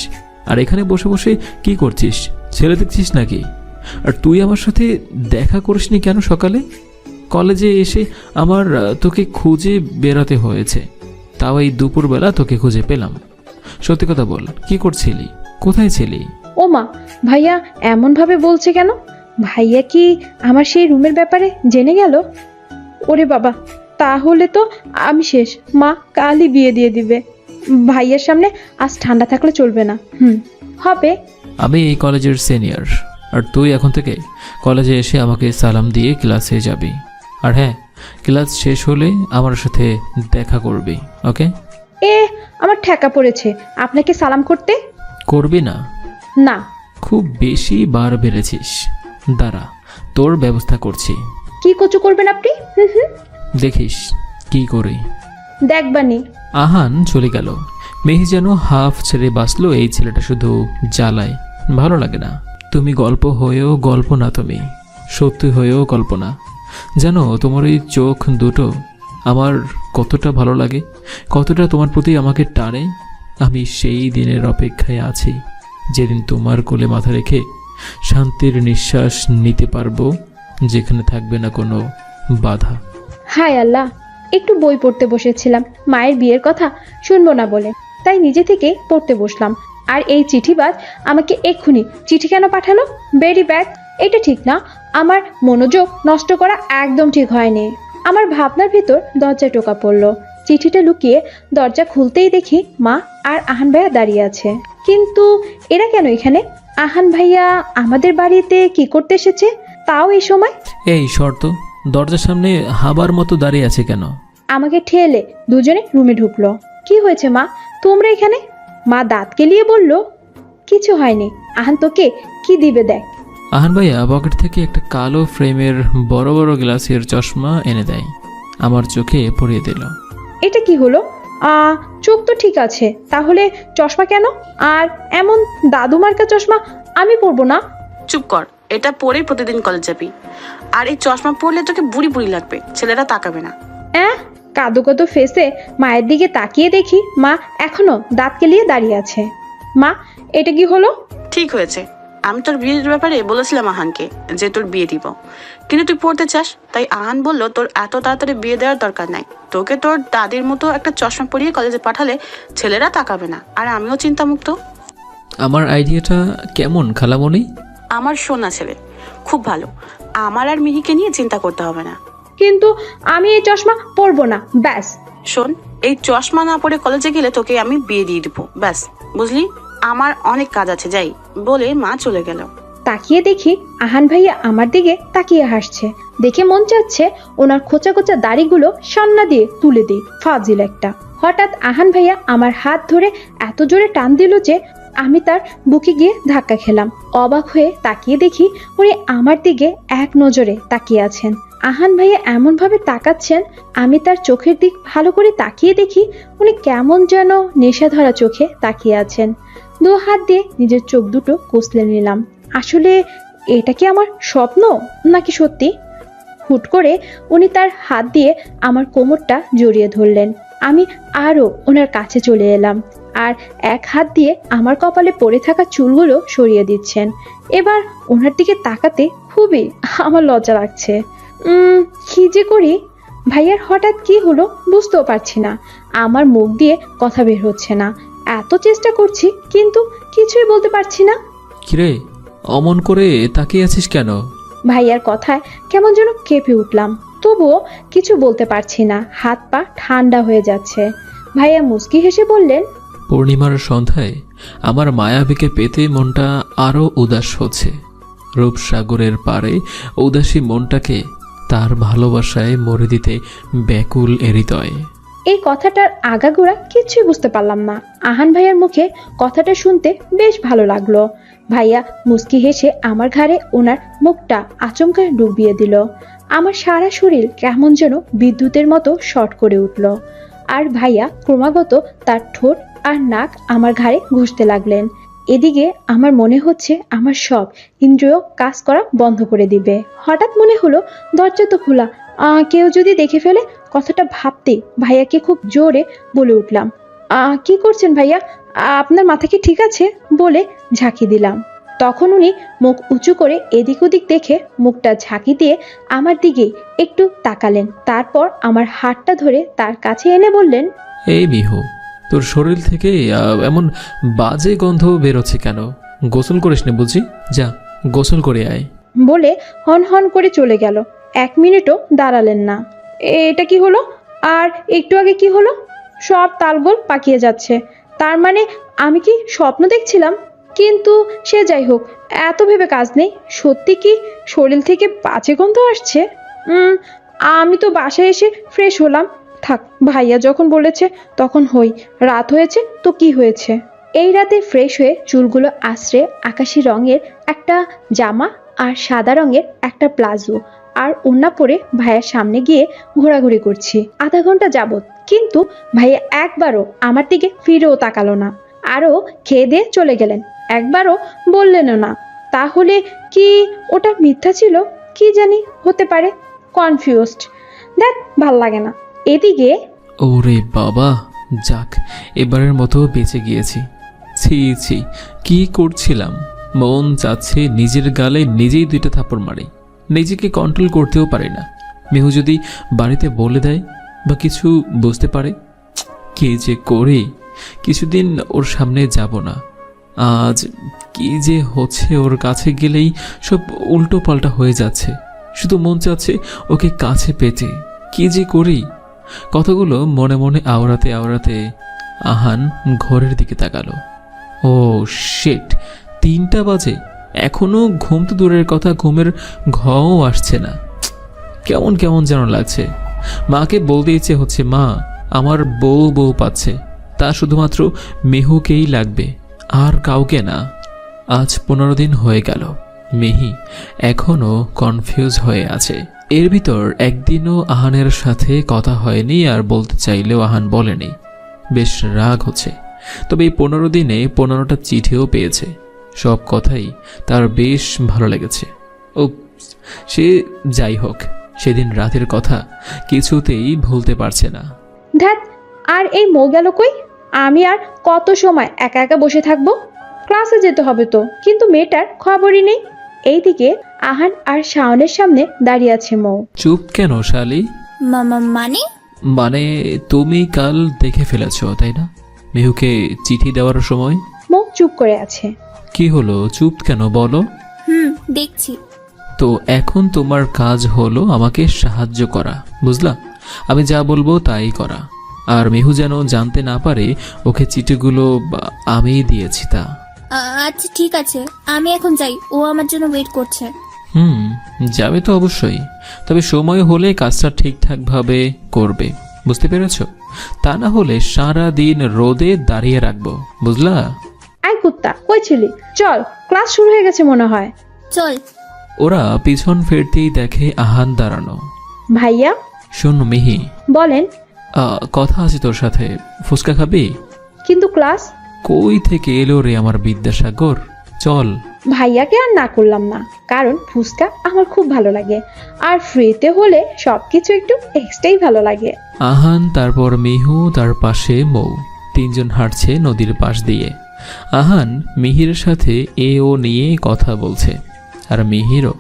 আর এখানে বসে বসে কি করছিস? ছেলে দেখছিস নাকি? আর তুই আমার সাথে দেখা করিসনি কেন সকালে? কলেজে এসে আমার তোকে খুঁজে বেরাতে হয়েছে, তাও এই দুপুরবেলা তোকে খুঁজে পেলাম। সত্যি কথা বল, কি করছিলি? কোথায় ছিলি?
ও মা, ভাইয়া এমন ভাবে বলছে কেন? ভাইয়া কি আমার সেই রুমের ব্যাপারে জেনে গেল? ওরে বাবা, তাহলে তো আমি শেষ। মা কালই বিয়ে দিয়ে দিবে। ভাইয়ার সামনে আজ ঠান্ডা থাকলে চলবে না। হবে।
আমি এই কলেজের সিনিয়র, আর তুই এখন থেকে কলেজে এসে আমাকে সালাম দিয়ে ক্লাসে যাবি। আর হ্যাঁ, ক্লাস শেষ হলে আমার সাথে দেখা করবি, ওকে?
আমার ঠেকা পড়েছে আপনাকে সালাম করতে।
করবি না?
না।
খুব বেশি বার বেড়েছিস, দাঁড়া তোর ব্যবস্থা করছি।
কি কচু করবেন আপনি?
দেখিস কি করি।
দেখবানি।
আহান চলে গেল। মেহি যেন হাফ ছেড়ে বাঁচলো। এই ছেলেটা শুধু জ্বালায়, ভালো লাগে না। তুমি গল্প হয়েও গল্প না, তুমি সত্যি হয়েও কল্পনা। জানো, তোমার এই চোখ দুটো আমার কতটা ভালো লাগে, কতটা তোমার প্রতি আমাকে টানে। আমি সেই দিনের অপেক্ষায় আছি যেদিন তোমার কোলে মাথা রেখে শান্তির নিঃশ্বাস নিতে পারবো, যেখানে থাকবে না কোনো বাধা।
হায় আল্লাহ, একটু বই পড়তে বসেছিলাম, মায়ের বিয়ের কথা শুনবো না বলে, তাই নিজে থেকে পড়তে বসলাম। আর এই চিঠিবাজ আমাকে এক্ষুনি চিঠি কেন পাঠালো? Very bad. এটা ঠিক না, আমার মনোযোগ নষ্ট করা একদম ঠিক হয়নি। আমার ভাবনার ভিতর দরজায় টোকা পড়লো। চিঠিটা লুকিয়ে দরজা খুলতেই দেখি মা আর আহান ভাইয়া দাঁড়িয়ে আছে। কিন্তু এরা কেন এখানে? আহান ভাইয়া আমাদের বাড়িতে কি করতে এসেছে, তাও এই সময়?
এই শর্ত, দরজার সামনে হাবার মতো দাঁড়িয়ে আছে কেন?
আমাকে ঠেলে দুজনে রুমে ঢুকলো। কি হয়েছে মা, তোমরা এখানে? মা দাঁত কেলিয়ে বলল, কিছু হয়নি। আহান তোকে কি দিবে দেখ।
আহান ভাইয়া পকেট থেকে একটা কালো ফ্রেমের বড় বড় গ্লাসের চশমা এনে দেয়, আমার চোখে পরিয়ে দিল।
এটা কি হলো? চোখ তো ঠিক আছে, তাহলে চশমা কেন? আর এমন দাদুমার্কা চশমা আমি পরবো না।
চুপ কর, এটা পরেই প্রতিদিন কলেজ যাবি। আর এই চশমা পরলে তোকে বুড়ি বুড়ি লাগবে, ছেলেরা তাকাবে না।
কাদো কাদো ফেসে মায়ের দিকে তাকিয়ে দেখি মা এখনো দাঁত কেলিয়ে দাঁড়িয়ে আছে। মা, এটা কি হলো?
ঠিক হয়েছে, আমি তোর বিয়ের ব্যাপারে বলেছিলাম আহানকে যে তোর বিয়ে দিব, কিন্তু তুই পড়তে চাস, তাই আহান বলল তোর এত তাড়াতাড়ি বিয়ে দেওয়ার দরকার নাই। তোকে তোর দাদির মতো একটা চশমা পরিয়ে কলেজে পাঠালে ছেলেরা তাকাবে না, আর আমিও চিন্তামুক্ত।
আমার আইডিয়াটা কেমন খালামণি?
আমার সোনা ছেলে, খুব ভালো। আমার আর মিহিকে নিয়ে চিন্তা করতে হবে না।
কিন্তু আমি এই চশমা পরবো না, ব্যাস।
শোন, এই চশমা না পরে কলেজে গেলে তোকে আমি বিয়ে দিয়ে দিব, ব্যাস, বুঝলি? আমার অনেক কাজ আছে, যাই বলে মা চলে গেল।
তাকিয়ে দেখি আহান ভাইয়া আমার দিকে তাকিয়ে হাসছে। দেখে মন চাচ্ছে ওনার খোঁচা খোঁচা দাড়িগুলো সান্না দিয়ে তুলে দিই, ফাজিল একটা। হঠাৎ আহান ভাইয়া আমার হাত ধরে এত জোরে টান দিল যে আমি তার বুকে গিয়ে ধাক্কা খেলাম। অবাক হয়ে তাকিয়ে দেখি উনি আমার দিকে এক নজরে তাকিয়ে আছেন। আহান ভাইয়া এমন ভাবে তাকাচ্ছেন, আমি তার চোখের দিক ভালো করে তাকিয়ে দেখি উনি কেমন যেন নেশা ধরা চোখে তাকিয়ে আছেন। দু হাত দিয়ে নিজের চোখ দুটো কষলে নিলাম। আসলে এটা কি আমার স্বপ্ন নাকি সত্যি? হুট করে উনি তার হাত দিয়ে আমার কোমরটা জড়িয়ে ধরলেন। আমি আরো ওনার কাছে চলে এলাম আর এক হাত দিয়ে আমার কপালে পড়ে থাকা চুলগুলো সরিয়ে দিচ্ছেন। এবার ওনার দিকে তাকাতে খুবই আমার লজ্জা লাগছে। কি যে করি? ভাইয়ার হঠাৎ কি হলো বুঝতেও পারছি না। আমার মুখ দিয়ে কথা বের হচ্ছে না। এত চেষ্টা করছি কিন্তু কিছুই বলতে পারছি না।
কিরে, অমন করে তাকিয়ে আছিস কেন?
ভাইয়ার কথায় কেমন যেন কেঁপে উঠলাম, তবুও কিছু বলতে পারছি না। হাত পা ঠান্ডা হয়ে যাচ্ছে। ভাইয়া মুচকি হেসে বললেন,
পূর্ণিমার সন্ধ্যায় আমার মায়াবীকে পেতে মনটা আরো উদাস হচ্ছে। রূপসাগরের পারে উদাসী মনটাকে তার ভালোবাসায় মরে দিতে ব্যাকুল হৃদয়।
এই কথাটার আগাগোড়া কিছুই বুঝতে পারলাম না। আহান ভাইয়ার মুখে কথাটা শুনতে বেশ ভালো লাগলো। ভাইয়া মুচকি হেসে আমার ঘাড়ে ওনার মুখটা আচমকা ডুবিয়ে দিল। আমার সারা শরীর কেমন যেন বিদ্যুতের মতো শর্ট করে উঠল। আর ভাইয়া ক্রমাগত তার ঠোঁট আর নাক আমার ঘাড়ে ঘষতে লাগলেন। এদিকে আমার মনে হচ্ছে আমার সব ইন্দ্রিয় কাজ করা বন্ধ করে দিবে। হঠাৎ মনে হলো দরজা তো খোলা, কেউ যদি দেখে ফেলে। কথাটা ভাবতে ভাইয়াকে খুব জোরে বলে উঠলাম, কি করছেন ভাইয়া? আপনার মাথা কি ঠিক আছে? বলে ঝাঁকি দিলাম। তখন উনি মুখ উঁচু করে এদিক ওদিক দেখে মুখটা ঝাঁকি দিয়ে আমার দিকে একটু তাকালেন। তারপর আমার হাতটা ধরে তার কাছে এনে বললেন,
এই মিহু, তোর শরীর থেকে এমন বাজে গন্ধ বেরোচ্ছে কেন? গোসল করিস না বুঝি? যা গোসল করে আয়।
বলে হন হন করে চলে গেল। 1 মিনিটও দাঁড়ালেন না। এটা কি হলো? আর একটু আগে কি হলো? সব তালগোল পাকিয়ে যাচ্ছে। তার মানে আমি কি স্বপ্ন দেখছিলাম? কিন্তু সে যাই হোক, এত ভেবে কাজ নেই। সত্যি কি শরীর থেকে বাজে গন্ধ আসছে? আমি তো বাসায় এসে ফ্রেশ হলাম। থাক, ভাইয়া যখন বলেছে তখন হই। রাত হয়েছে তো কি হয়েছে? এই রাতে ফ্রেশ হয়ে চুলগুলো আশ্রে আকাশি রঙের একটা জামা আর সাদা রঙের একটা প্লাজো আর ওড়না পরে ভাইয়ার সামনে গিয়ে ঘোরাঘুরি করছি আধা ঘন্টা যাবত। কিন্তু ভাইয়া একবারও আমার দিকে ফিরেও তাকালো না। আরও খেয়ে দিয়ে চলে গেলেন, একবারও বললেনও না। তাহলে কি ওটা মিথ্যা ছিল? কি জানি, হতে পারে। কনফিউজড। দেখ, ভাল লাগে না। এদিকে
ওরে বাবা, যাক এবারের মতো বেঁচে গিয়েছি। ছি ছি, কি করছিলাম? মন চাচ্ছে নিজের গালে নিজেই 2টা থাপ্পড় মারি। নিজেকে কন্ট্রোল করতেও পারি না। মিহু যদি বাড়িতে বলে দেয় বা কিছু বুঝতে পারে, কে যে করে। কিছুদিন ওর সামনে যাব না, আজ কি যে হচ্ছে, ওর কাছে গেলেই সব উল্টো পাল্টা হয়ে যাচ্ছে। শুধু মন চাচ্ছে ওকে কাছে পেতে। কি যে করি। কথাগুলো মনে মনে আওড়াতে আওড়াতে আহান ঘরের দিকে তাকালো। ও শিট, 3টা বাজে, এখনো ঘুম তো দূরের কথা, ঘুমের ঘও আসছে না। কেমন কেমন যেন লাগছে। মাকে বলতে ইচ্ছে হচ্ছে, মা আমার বউ বউ পাচ্ছে, তা শুধুমাত্র মেহুকেই লাগবে, আর কাউকে না। আজ 15 দিন হয়ে গেল। মেহি এখনো কনফিউজ হয়ে আছে। এর ভিতর একদিনও আহানের সাথে কথা হয়নি, আর বলতে চাইলেও আহান বলেনি। বেশ রাগ হচ্ছে। তবে এই 15 দিনে 15টা চিঠিও পেয়েছে। সব কথাই তার বেশ ভালো লেগেছে। ও সে যাই হোক, সেদিন রাতের কথা কিছুতেই ভুলতে পারছে না।
ধ্যাত, আর এই মৌ গেল কই? আমি আর কত সময় একা একা বসে থাকবো? ক্লাসে যেতে হবে তো, কিন্তু মেয়েটার খবরই নেই। এইদিকে আহান আর শাওনের সামনে দাঁড়িয়ে আছে মৌ।
চুপ কেন শালি?
মানে
মানে তুমি কাল দেখে ফেলেছ তাই না, মেহুকে চিঠি দেওয়ার সময়?
মৌ চুপ করে আছে।
কি হলো, চুপ কেন বলো?
দেখছি।
তো এখন তোমার কাজ হলো আমাকে সাহায্য করা, বুঝলা? আমি যা বলবো তাই করা। আর মেহু যেন জানতে না পারে ওকে চিঠিগুলো আমিই দিয়েছি তা।
আচ্ছা ঠিক আছে, আমি এখন যাই, ও আমার জন্য ওয়েট করছে।
যাবে তো অবশ্যই, তবে সময় হলে কাজটা ঠিকঠাকভাবে করবে, বুঝতে পেরেছো? তা না হলে সারা দিন রোদে দাঁড়িয়ে রাখবো, বুঝলা?
আয় কুত্তা, কই ছিলি? চল, ক্লাস শুরু হয়ে গেছে মনে হয়।
চল।
ওরা পিছন ফিরতেই দেখে আহান দাঁড়ানো।
ভাইয়া।
শোন মিহি,
বলেন।
কথা আছে তোর সাথে। ফুচকা খাবি?
কিন্তু ক্লাস।
কই থেকে এলো রে আমার বিদ্যাসাগর, চল।
ভাইয়াকে আর না করলাম না, কারণ ফুচকা আমার খুব ভালো লাগে, আর ফ্রিতে হলে সবকিছু একটু এক্সট্রাই ভালো লাগে।
আহান, তারপর মিহু, তার পাশে মৌ, 3জন হাঁটছে নদীর পাশ দিয়ে। আহান মিহির সাথে এ ও নিয়ে কথা বলছে, আর মিহিরও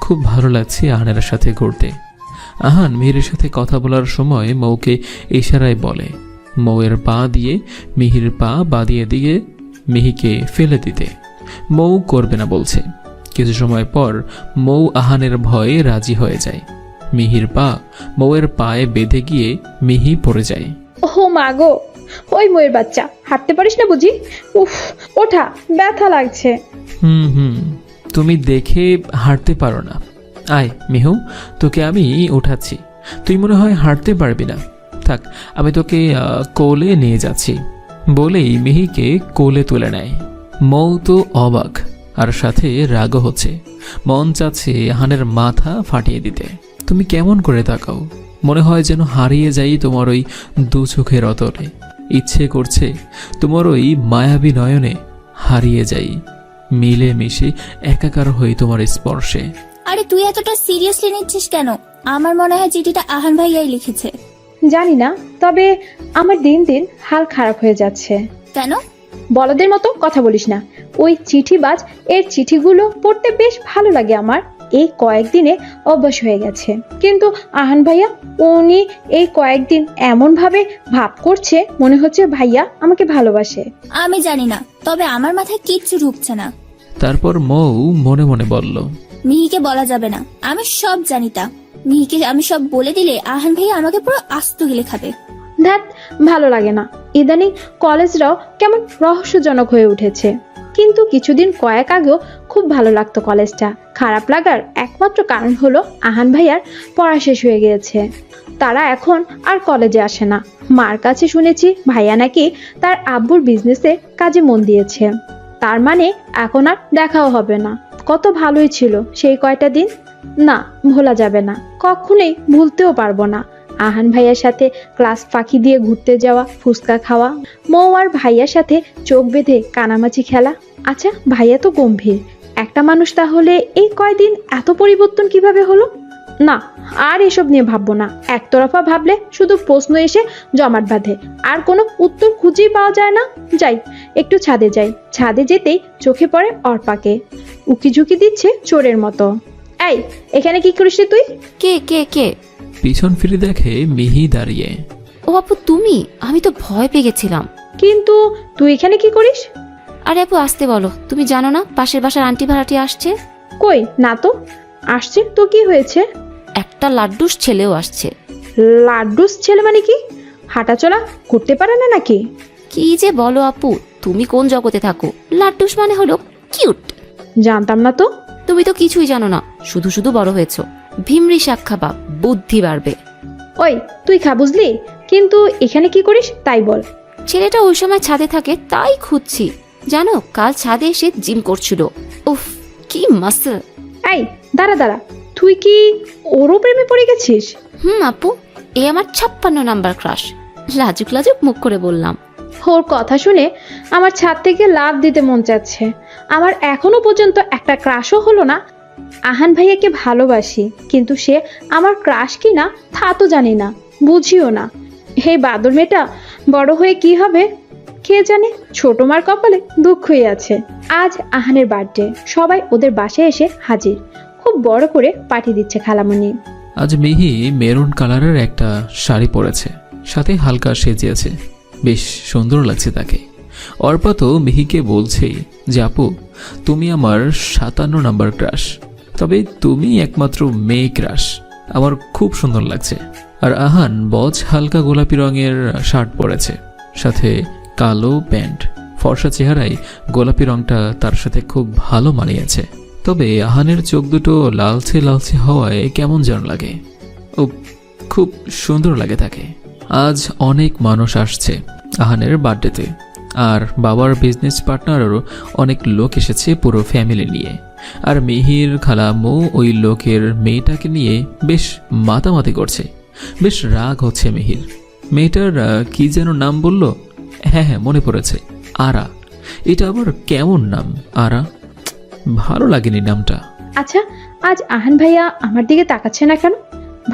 খুব ভালো লাগছে আহানের সাথে ঘুরতে। আহান মিহিরের সাথে কথা বলার সময় মৌকে ইশারায় বলে মৌয়ের পা দিয়ে মিহির পা বাদিয়ে দিয়ে মিহিকে ফেলে দিতে। মৌ করবে না বলছে। কিছু সময় পর মৌ আহানের ভয়ে রাজি হয়ে যায়। মিহির পা মৌয়ের পায়ে বেঁধে গিয়ে মিহি পড়ে যায়।
ও মা গো, ওই ময়ের বাচ্চা, হাঁটতে পারিস না বুঝি? উফ, ওঠা, ব্যথা লাগছে।
তুমি দেখে হাঁটতে পারো না। আয় মিহু, তোকে আমি উঠাচ্ছি। তুই মনে হয় হাঁটতে পারবি না, থাক আমি তোকে কোলে নিয়ে যাচ্ছি বলেই মিহিকে কোলে তুলে নেয়। মৌ তো অবাক, আর সাথে রাগও হচ্ছে। মন চাচ্ছে আহানের মাথা ফাটিয়ে দিতে। তুমি কেমন করে তাকাও, মনে হয় যেন হারিয়ে যাই তোমার ওই 2 চোখের অতলে। ইচ্ছে করছে তোমার ওই মায়াবী নয়নে হারিয়ে যাই, মিলে মিশে একাকার হই তোমার স্পর্শে।
আরে তুই এতটা সিরিয়াসলি নিচ্ছিস কেন? আমার মনে হয় চিঠিটা আহান ভাইয়াই লিখেছে।
জানি না, তবে আমার দিন দিন হাল খারাপ হয়ে যাচ্ছে।
কেন?
বলদের মতো কথা বলিস না। ওই চিঠিবাজ এর চিঠিগুলো পড়তে বেশ ভালো লাগে আমার। এই কয়েকদিনে অভ্যাস হয়ে গেছে, কিন্তু আহান ভাইয়া উনি এই কয়েকদিন এমন ভাবে ভাব করছে মনে হচ্ছে ভাইয়া আমাকে ভালোবাসে।
আমি জানি না, তবে আমার মাথায় কিচ্ছু ঢুকছে না।
তারপর মৌ মনে মনে বলল,
মিহিকে বলা যাবে না, আমি সব জানি তা। মিহিকে আমি সব বলে দিলে আহান ভাইয়া আমাকে পুরো আস্ত গিলে খাবে।
ধ্যাত, ভালো লাগে না। ইদানিং কলেজটাও কেমন রহস্যজনক হয়ে উঠেছে, কিন্তু কিছুদিন কয়েক আগেও খুব ভালো লাগতো কলেজটা। খারাপ লাগার একমাত্র কারণ হলো আহান ভাইয়ার পড়া শেষ হয়ে গিয়েছে, তারা এখন আর কলেজে আসে না। মার কাছে শুনেছি ভাইয়া নাকি তার আব্বুর বিজনেসে কাজে মন দিয়েছে, তার মানে এখন আর দেখাও হবে না। কত ভালোই ছিল সেই কয়টা দিন, না ভোলা যাবে না, কখনোই ভুলতেও পারবো না। আহান ভাইয়ার সাথে ক্লাস ফাঁকি দিয়ে ঘুরতে যাওয়া, ফুচকা খাওয়া, মৌ আর ভাইয়ার সাথে চোখ বেঁধে কানামাছি খেলা। আচ্ছা ভাইয়া তো গম্ভীর একটা মানুষ, তাহলে এই কয়দিন এত পরিবর্তন কিভাবে হলো? না, আর এসব নিয়ে ভাববো না। একতরফা ভাবলে শুধু প্রশ্ন এসে জমাট বাঁধে, আর কোনো উত্তর খুঁজেই পাওয়া যায় না। যাই একটু ছাদে যাই। ছাদে যেতেই চোখে পড়ে অর্পাকে, উকি ঝুঁকি দিচ্ছে চোরের মতো। এই, এখানে কি করিস তুই?
কে কে কে?
পিছন ফিরে দেখে মিহি দাঁড়িয়ে।
ও আপু তুমি? আমি তো ভয় পেয়ে গেছিলাম।
কিন্তু তুই এখানে কি করিস?
আরে আপু আসতে বলো, তুমি জানো না পাশের বাসার আন্টি ভাড়াটি আসছে?
কই না তো। আসছে তো কি হয়েছে?
একটা লাড্ডুস ছেলেও আসছে।
লাড্ডুস ছেলে মানে কি? হাঁটাচলা করতে পারে না নাকি?
কি যে বলো আপু, তুমি কোন জগতে থাকো? লাড্ডুস মানে হলো কিউট।
জানতাম না তো।
তুমি তো কিছুই জানো না, শুধু শুধু বড় হয়েছো। ভিমরি শাক খাবা, বুদ্ধি বাড়বে।
ওই তুই খা বুঝলি, কিন্তু এখানে কি করিস তাই বল।
ছেলেটা ওই সময় ছাদে থাকে তাই খুঁজছি। জানো কাল ছাদে এসে জিম করছিল। উফ কি মাসল।
এই দাঁড়া দাঁড়া, তুই কি ওরও প্রেমে পড়ে গেছিস?
আপু, এ আমার 56 নাম্বার ক্রাশ। লাজুক লাজুক মুখ করে বললাম।
ওর কথা শুনে আমার ছাদ থেকে লাফ দিতে মন চাচ্ছে। আমার এখনো পর্যন্ত একটা ক্রাশও হলো না। আহান ভাইয়াকে ভালোবাসি, কিন্তু সে আমার ক্রাশ কি না তা তো জানি না, বুঝিও না। এই বাদর মেয়েটা বড় হয়ে কি হবে কে জানে। ছোট মার কপালে দুঃখই আছে। আজ আহানের বার্থডে, সবাই ওদের বাসায় এসে হাজির। খুব বড় করে পার্টি দিচ্ছে খালামণি।
আজ মিহি মেরুন কালারের একটা শাড়ি পরেছে, সাথে হালকা সেজেছে, বেশ সুন্দর লাগছে তাকে। অর্পা তো মিহিকে বলছেই যে আপু তুমি আমার 57 নাম্বার ক্রাশ, তবে তুমি একমাত্র মেয়ে ক্রাশ, আমার খুব সুন্দর লাগছে। আর আহান বজ হালকা গোলাপি রঙের শার্ট পরেছে, সাথে কালো প্যান্ট। ফর্সা চেহারায় গোলাপি রংটা তার সাথে খুব ভালো মানিয়েছে। তবে আহানের চোখ দুটো লালচে লালচে হওয়ায় কেমন যেন লাগে। ও খুব সুন্দর লাগে তাকে। আজ অনেক মানুষ আসছে আহানের বার্থডেতে, আর বাবার বিজনেস পার্টনারেরও অনেক লোক এসেছে পুরো ফ্যামিলি নিয়ে। আর মিহির খালাম্মু ওই লোকের মেয়েটাকে নিয়ে বেশ মাতামাতি করছে। বেশ রাগ হচ্ছে মিহির। মেয়েটার কি যেন নাম বলল? হ্যাঁ হ্যাঁ মনে পড়েছে, আরা। এটা আবার কেমন নাম আরা? ভালো লাগেনি নামটা।
আচ্ছা, আজ আহান ভাইয়া আমার দিকে তাকাচ্ছে না কেন?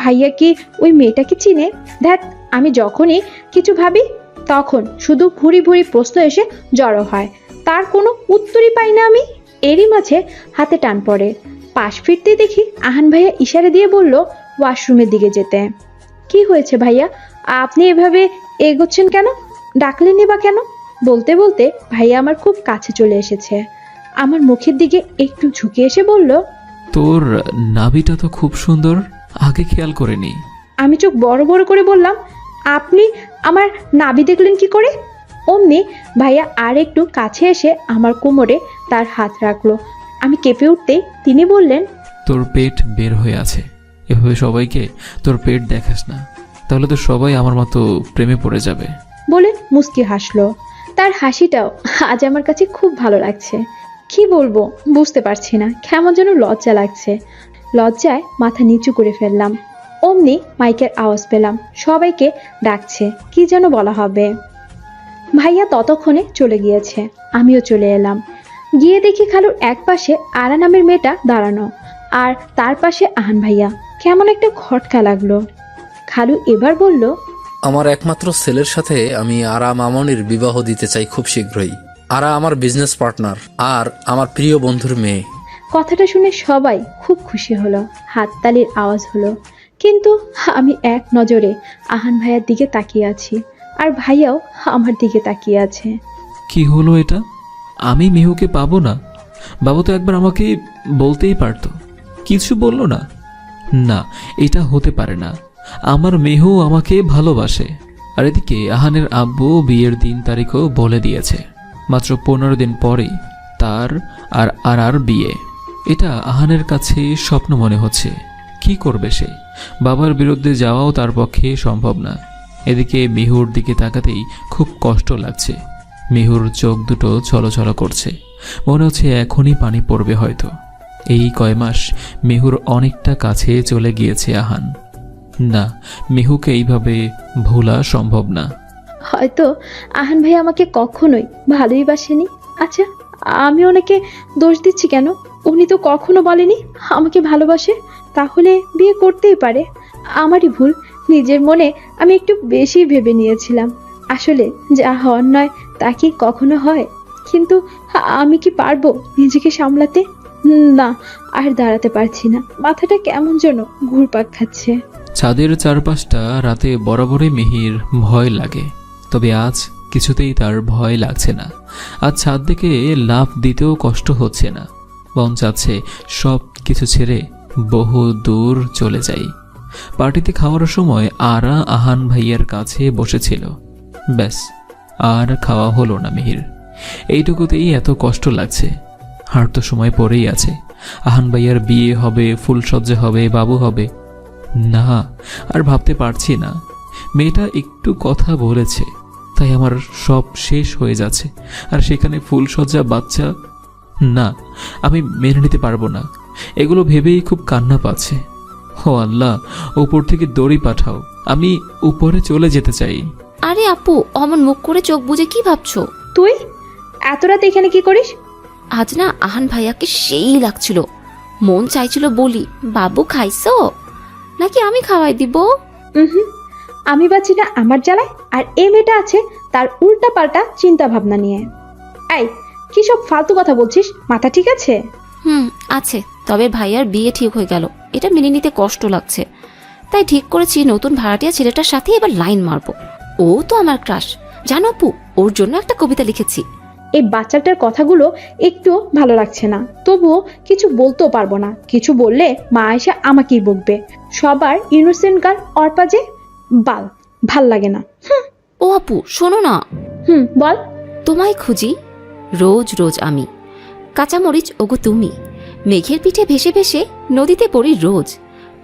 ভাইয়া কি ওই মেয়েটাকে চিনে? দেখ, আমি যখনই কিছু ভাবি তখন শুধু ভুরি ভুরি প্রশ্ন এসে জড়ো হয়, তার কোনো উত্তরই পাই না আমি। এরই মাঝে হাতে টান পড়ে, পাশ ফিরতে দেখি আহান ভাইয়া ইশারা দিয়ে বলল ওয়াশরুমের দিকে যেতে। কি হয়েছে ভাইয়া, আপনি এভাবে এগোচ্ছেন কেন? ডাকলেনই বা কেন? বলতে বলতে ভাইয়া আমার খুব কাছে চলে এসেছে। আমার মুখের দিকে একটু ঝুঁকে এসে বলল,
তোর নাভিটা তো খুব সুন্দর, আগে খেয়াল করিনি।
আমি চোখ বড় বড় করে বললাম, আপনি আমার নাভি দেখলেন কি করে? অমনি ভাইয়া আর একটু কাছে এসে আমার কোমরে তার হাত রাখলো। আমি কেঁপে উঠতেই তিনি বললেন,
তোর পেট বের হয়ে আছে, এভাবে সবাইকে তোর পেট দেখাস না, তাহলে তো সবাই আমার মতো প্রেমে পড়ে যাবে।
বলে মুস্কি হাসলো। তার হাসিটাও আজ আমার কাছে খুব ভালো লাগছে। কি বলবো বুঝতে পারছি না, কেমন যেন লজ্জা লাগছে। লজ্জায় মাথা নিচু করে ফেললাম। অমনি মাইকের আওয়াজ পেলাম, সবাইকে ডাকছে, কি যেন বলা হবে। ভাইয়া ততক্ষণে চলে গিয়েছে, আমিও চলে এলাম। গিয়ে দেখি খালুর এক পাশে আরা নামের মেয়েটা দাঁড়ানো, আর তার পাশে আহান ভাইয়া। কেমন একটা খটকা লাগলো। খালু এবার বলল,
আমার একমাত্র ছেলের সাথে আমি আরা মামনির বিবাহ দিতে চাই খুব শীঘ্রই। আরা আমার বিজনেস পার্টনার আর আমার প্রিয় বন্ধুর মেয়ে।
কথাটা শুনে সবাই খুব খুশি হলো, হাততালির আওয়াজ হলো। কিন্তু আমি এক নজরে আহান ভাইয়ার দিকে তাকিয়ে আছি, আর ভাইয়াও আমার দিকে তাকিয়ে আছে।
কি হলো এটা? আমি মিহুকে পাবো না? বাবা তো একবার আমাকে বলতেই পারতো, কিছু বললো না। না, এটা হতে পারে না। আমার মেহু আমাকে ভালোবাসে। আর এদিকে আহানের আব্বু বিয়ের দিন তারিখও বলে দিয়েছে, মাত্র 15 দিন পরেই তার আর আরার বিয়ে। এটা আহানের কাছে স্বপ্ন মনে হচ্ছে। কি করবে সে? বাবার বিরুদ্ধে যাওয়াও তার পক্ষে সম্ভব না। এদিকে মিহুর দিকে তাকাতেই খুব কষ্ট লাগছে। মিহুর চোখ দুটো ছলছল করছে, মনে হচ্ছে এখনই পানি পড়বে হয়তো। এই কয় মাস মিহুর অনেকটা কাছে চলে গিয়েছে আহান। না, মিহুকে এইভাবে ভোলা সম্ভব না।
হয়তো আহান ভাই আমাকে কখনোই ভালোই বাসেনি। আচ্ছা, আমি ওনাকে দোষ দিচ্ছি কেন? উনি তো কখনো বলেনি আমাকে ভালোবাসে। তাহলে বিয়ে করতেই পারে। আমারই ভুল, নিজের মনে আমি একটু বেশি ভেবে নিয়েছিলাম। আসলে যা হওয়ার নয় তা কি কখনো হয়? কিন্তু আমি কি পারবো নিজেকে সামলাতে? না, আর দাঁড়াতে পারছি না, মাথাটা কেমন যেন ঘুরপাক খাচ্ছে।
ছাদের চারপাশটা রাতে বরাবরই মিহির ভয় লাগে, তবে আজ কিছুতেই তার ভয় লাগছে না। আর ছাদ থেকে লাফ দিতেও কষ্ট হচ্ছে না। মন চাচ্ছে সব কিছু ছেড়ে বহু দূর চলে যাই। পার্টিতে খাওয়ার সময় আরা আহান ভাইয়ার কাছে বসেছিল। ব্যাস, আর খাওয়া হলো না মিহির। এইটুকুতেই এত কষ্ট লাগছে। আর তো সময় পরেই আছে। আহান ভাইয়ার বিয়ে হবে, ফুলসজ্জা হবে, বাবু হবে। না, আর ভাবতে পারছি না। মেয়েটা একটু কথা বলেছে, তাই আমার সব শেষ হয়ে যাচ্ছে। আর সেখানে ফুলসজ্জা, বাচ্চা, না, আমি মেনে নিতে পারবো না। এগুলো ভেবেই খুব কান্না পাচ্ছে। ও আল্লাহ, উপর থেকে দড়ি পাঠাও, আমি উপরে চলে যেতে চাই।
আরে আপু, অমন মুখ করে চোখ বুজে কি ভাবছো?
তুই এত রাতে এখানে কি করিস?
আজ না আহান ভাইয়াকে সেই লাগছিল। মন চাইছিল বলি, বাবু খাইছো নাকি আমি খাওয়াই দিব?
হুম, আমি বাঁচি না আমার জ্বালায়, আর এই মেয়েটা আছে তার উল্টা পাল্টা চিন্তা ভাবনা নিয়ে। এই, কি সব ফালতু কথা বলছিস? মাথা ঠিক আছে?
আছে, তবে ভাইয়ার বিয়ে ঠিক হয়ে গেল, এটা মেনে নিতে কষ্ট লাগছে। তাই ঠিক করেছি নতুন ভাড়াটিয়া ছেলেটার সাথে এবার লাইন মারবো। ও তো আমার ক্রাশ, জানো আপু, ওর জন্য একটা কবিতা লিখেছি।
এই বাচ্চাটার কথাগুলো একটু ভালো লাগছে না, তবুও কিছু বলতেও পারবো না। কিছু বললে মা এসে আমাকেই বকবে। সবার ইনোসেন্ট গার্ল অর্পা যে বাল, ভাল লাগে না।
ও আপু শোনো না,
বল।
তোমায় খুঁজি রোজ রোজ আমি, কাঁচামরিচ ওগো তুমি, মেঘের পিঠে ভেসে ভেসে নদীতে পড়ি রোজ,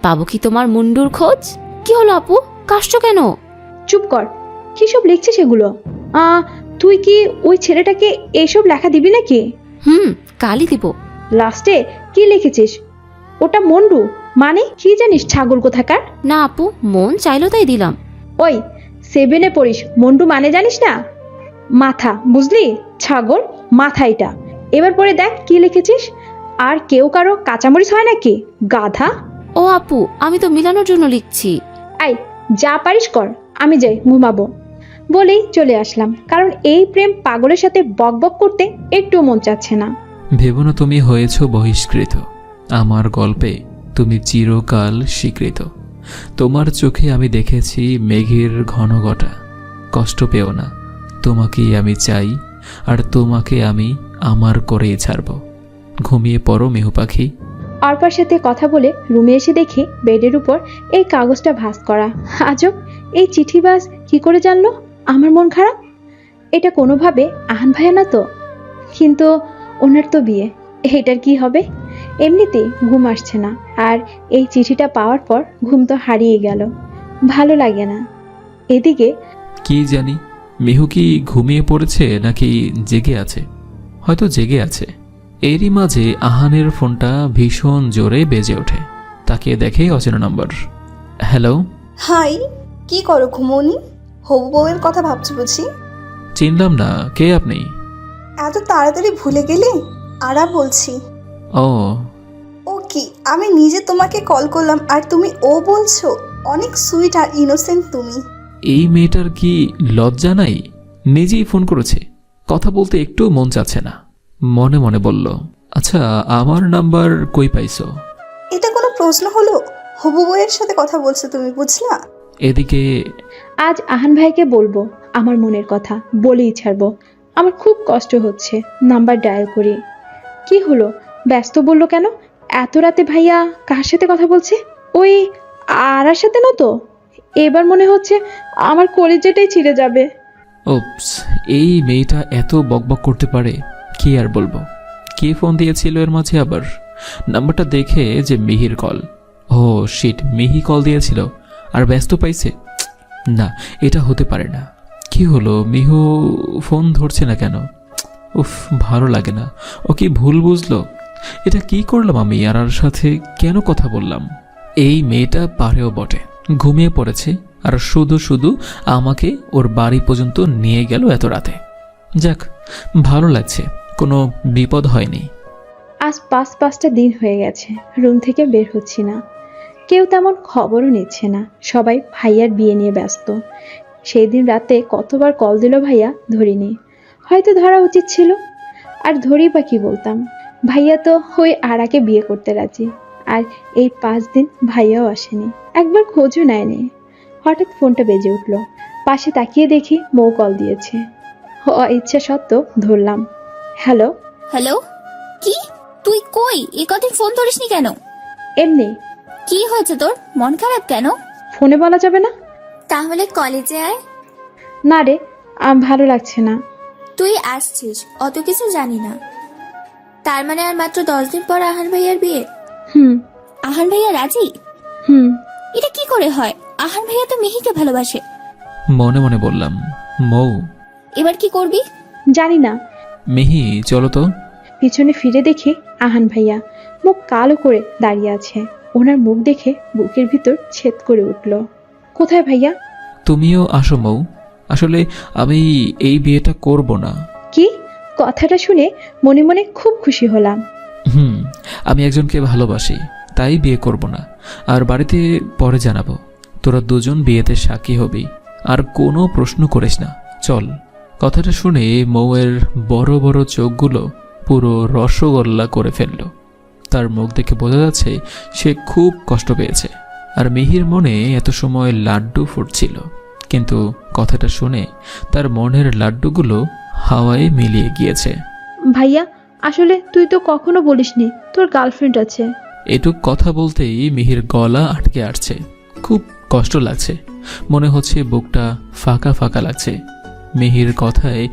পাবো কি তোমার মুন্ডুর খোঁজ? কি হলো আপু, কাশছো কেন?
চুপ কর, কি সব লিখছিস এগুলো? তুই কি ওই ছেলেটাকে এইসব লেখা দিবি নাকি?
কালই দিব।
লাস্টে কি লিখেছিস? ওটা মন্ডু মানে কি জানিস, ছাগল কোথাকার?
না আপু, মন চাইলো তাই দিলাম।
ওই 7-এ পড়িস, মন্ডু মানে জানিস না? মাথা, বুঝলি? ছাগল মাথা এটা। এবার পরে দেখ কি লিখেছিস। আর কেউ কারো কাঁচামরিচ হয় নাকি, গাধা?
ও আপু, আমি তো মিলানোর জন্য লিখছি।
আই, যা পারিস কর, আমি যাই ঘুমাবো। বলেই চলে আসলাম, কারণ এই প্রেম পাগলের সাথে বকবক করতে একটু মন চাচ্ছে না।
ভেবো না তুমি হয়েছ বহিষ্কৃত, আমার গল্পে তুমি চিরকাল স্বীকৃত। তোমার চোখে আমি দেখেছি মেঘের ঘন ঘটা। কষ্ট পেও না, তোমাকেই আমি চাই, আর তোমাকে আমি আমার করেই ছাড়ব। ঘুমিয়ে পড়ো মেহু পাখি।
অর্পার সাথে কথা বলে রুমে এসে দেখি বেডের উপর এই কাগজটা ভাঁজ করা। আজব, এই চিঠিবাজ কি করে জানলো আমার মন খারাপ? এটা কোনোভাবে আহান ভাইয়া না তো? কিন্তু ওনার তো বিয়ে, এটার কি হবে? এমনিতেই ঘুম আসছে না, আর এই চিঠিটা পাওয়ার পর ঘুম তো হারিয়ে গেল, ভালো লাগে না। এদিকে
কি জানি মেহু কি ঘুমিয়ে পড়েছে নাকি জেগে আছে? হয়তো জেগে আছে। এরই মাঝে আহানের ফোনটা ভীষণ জোরে বেজে ওঠে। তাকিয়ে দেখে অচেনা নম্বর। হ্যালো।
হাই, কি করো ঘুমোনি? হবু বউয়ের কথা ভাবছো বুঝি?
চিনলাম না, কে আপনি?
এত তাড়াতাড়ি ভুলে গেলে? আরা বলছি।
ও
ও কি, আমি নিজে তোমাকে কল করলাম আর তুমি ও বলছো? অনেক সুইট আর ইনোসেন্ট তুমি।
এই মেয়েটার কি লজ্জা নাই? নিজেই ফোন করেছে, কথা বলতে একটু মন চাচ্ছে না। মনে মনে বলল, আচ্ছা আমার নাম্বার কই পাইছো?
এটা কোনো প্রশ্ন হলো? হবু বউয়ের সাথে কথা বলছো তুমি, বুঝলা?
এদিকে
আজ আহান ভাইকে বলবো আমার মনের কথা, বলেই ছাড়বো। আমার খুব কষ্ট হচ্ছে, নাম্বার ডায়াল করি। কি হলো, ব্যস্ত বললো কেন? এত রাতে ভাইয়া কার সাথে কথা বলছে? ওই আরার সাথে না তো? এবার মনে হচ্ছে আমার কলিজাটাই ছিঁড়ে যাবে।
ওপস, এই মেয়েটা এত বকবক করতে পারে, কি আর বলবো। কে ফোন দিয়েছিল এর মাঝে আবার? নাম্বারটা দেখে যে মিহির কল। ও শিট, মিহি কল দিয়েছিল আর ব্যস্ত পাইছে। না, এটা হতে পারে না। কি হলো, মিহু ফোন ধরছে না কেন? উফ, ভালো লাগে না। ও কি ভুল বুঝলো? এটা কি করলাম আমি আর সাথে? কেন কথা বললাম? এই মেয়েটা পারেও বটে, ঘুমিয়ে পড়েছে আর শুধু শুধু আমাকে ওর বাড়ি পর্যন্ত নিয়ে গেল এত রাতে। যাক, ভালো লাগছে, কোনো বিপদ হয়নি।
আজ 5-5টা দিন হয়ে গেছে রুম থেকে বের হচ্ছি না। কেউ তেমন খবরও নিচ্ছে না, সবাই ভাইয়ার বিয়ে নিয়ে ব্যস্ত। সেই দিন রাতে কতবার কল দিল ভাইয়া, ধরিনি। হয়তো ধরা উচিত ছিল, আর ধরি বা কি বলতাম। ভাইয়া তো ওই আরাকে বিয়ে করতে রাজি, আর এই 5 দিন ভাইয়াও আসেনি, একবার খোঁজও নেয়নি। হঠাৎ ফোনটা বেজে উঠল, পাশে তাকিয়ে দেখি মৌ কল দিয়েছে। ইচ্ছা সত্ত্বেও ধরলাম। হ্যালো।
হ্যালো, কি তুই কই? এ কদিন ফোন ধরিসনি কেন?
এমনি।
কি হয়েছে তোর? মন খারাপ কেন?
ফোনে বলা যাবে না?
তাহলে কলেজে আয়।
না রে, ভালো লাগছে না।
তুই আসছিস, অত কিছু জানি না। তার মানে আর মাত্র 10 দিন পর আহান ভাইয়ার বিয়ে?
হুম
আহান ভাইয়া রাজি?
হুম।
এটা কি করে হয়? আহান ভাইয়া তো মিহিকে ভালোবাসে।
মনে মনে বললাম, মৌ।
এবার কি করবি?
জানি না।
মিহি চলো তো।
পিছনে ফিরে দেখি আহান ভাইয়া মুখ কালো করে দাঁড়িয়ে আছে। ওনার মুখ দেখে বুকের ভিতর ছেদ করে উঠল। কোথায় ভাইয়া?
তুমিও আসো মৌ। আসলে আমি এই বিয়েটা করব না।
কি? কথাটা শুনে মনে মনে খুব খুশি হলাম।
আমি একজনকে ভালোবাসি, তাই বিয়ে করব না। আর বাড়িতে পরে জানাবো। তোরা দুজন বিয়েতে সাক্ষী হবি, আর কোনো প্রশ্ন করিস না। চল। কথাটা শুনে মৌয়ের বড় বড় চোখগুলো পুরো রসগোল্লা করে ফেলল। তার মুখ দেখে বোঝা যাচ্ছে সে খুব কষ্ট পেয়েছে। আর মিহির মনে এত সময় লাড্ডু ফুটছিল, কিন্তু কথাটা শুনে তার মনের লাড্ডুগুলো হাওয়ায় মিলিয়ে গিয়েছে।
ভাইয়া, আসলে তুই তো কখনো বলিসনি তোর গার্লফ্রেন্ড আছে।
এটুক কথা বলতেই মিহির গলা আটকে আসছে। খুব কষ্ট লাগছে, মনে হচ্ছে বুকটা ফাঁকা ফাঁকা লাগছে। মিহির কথায়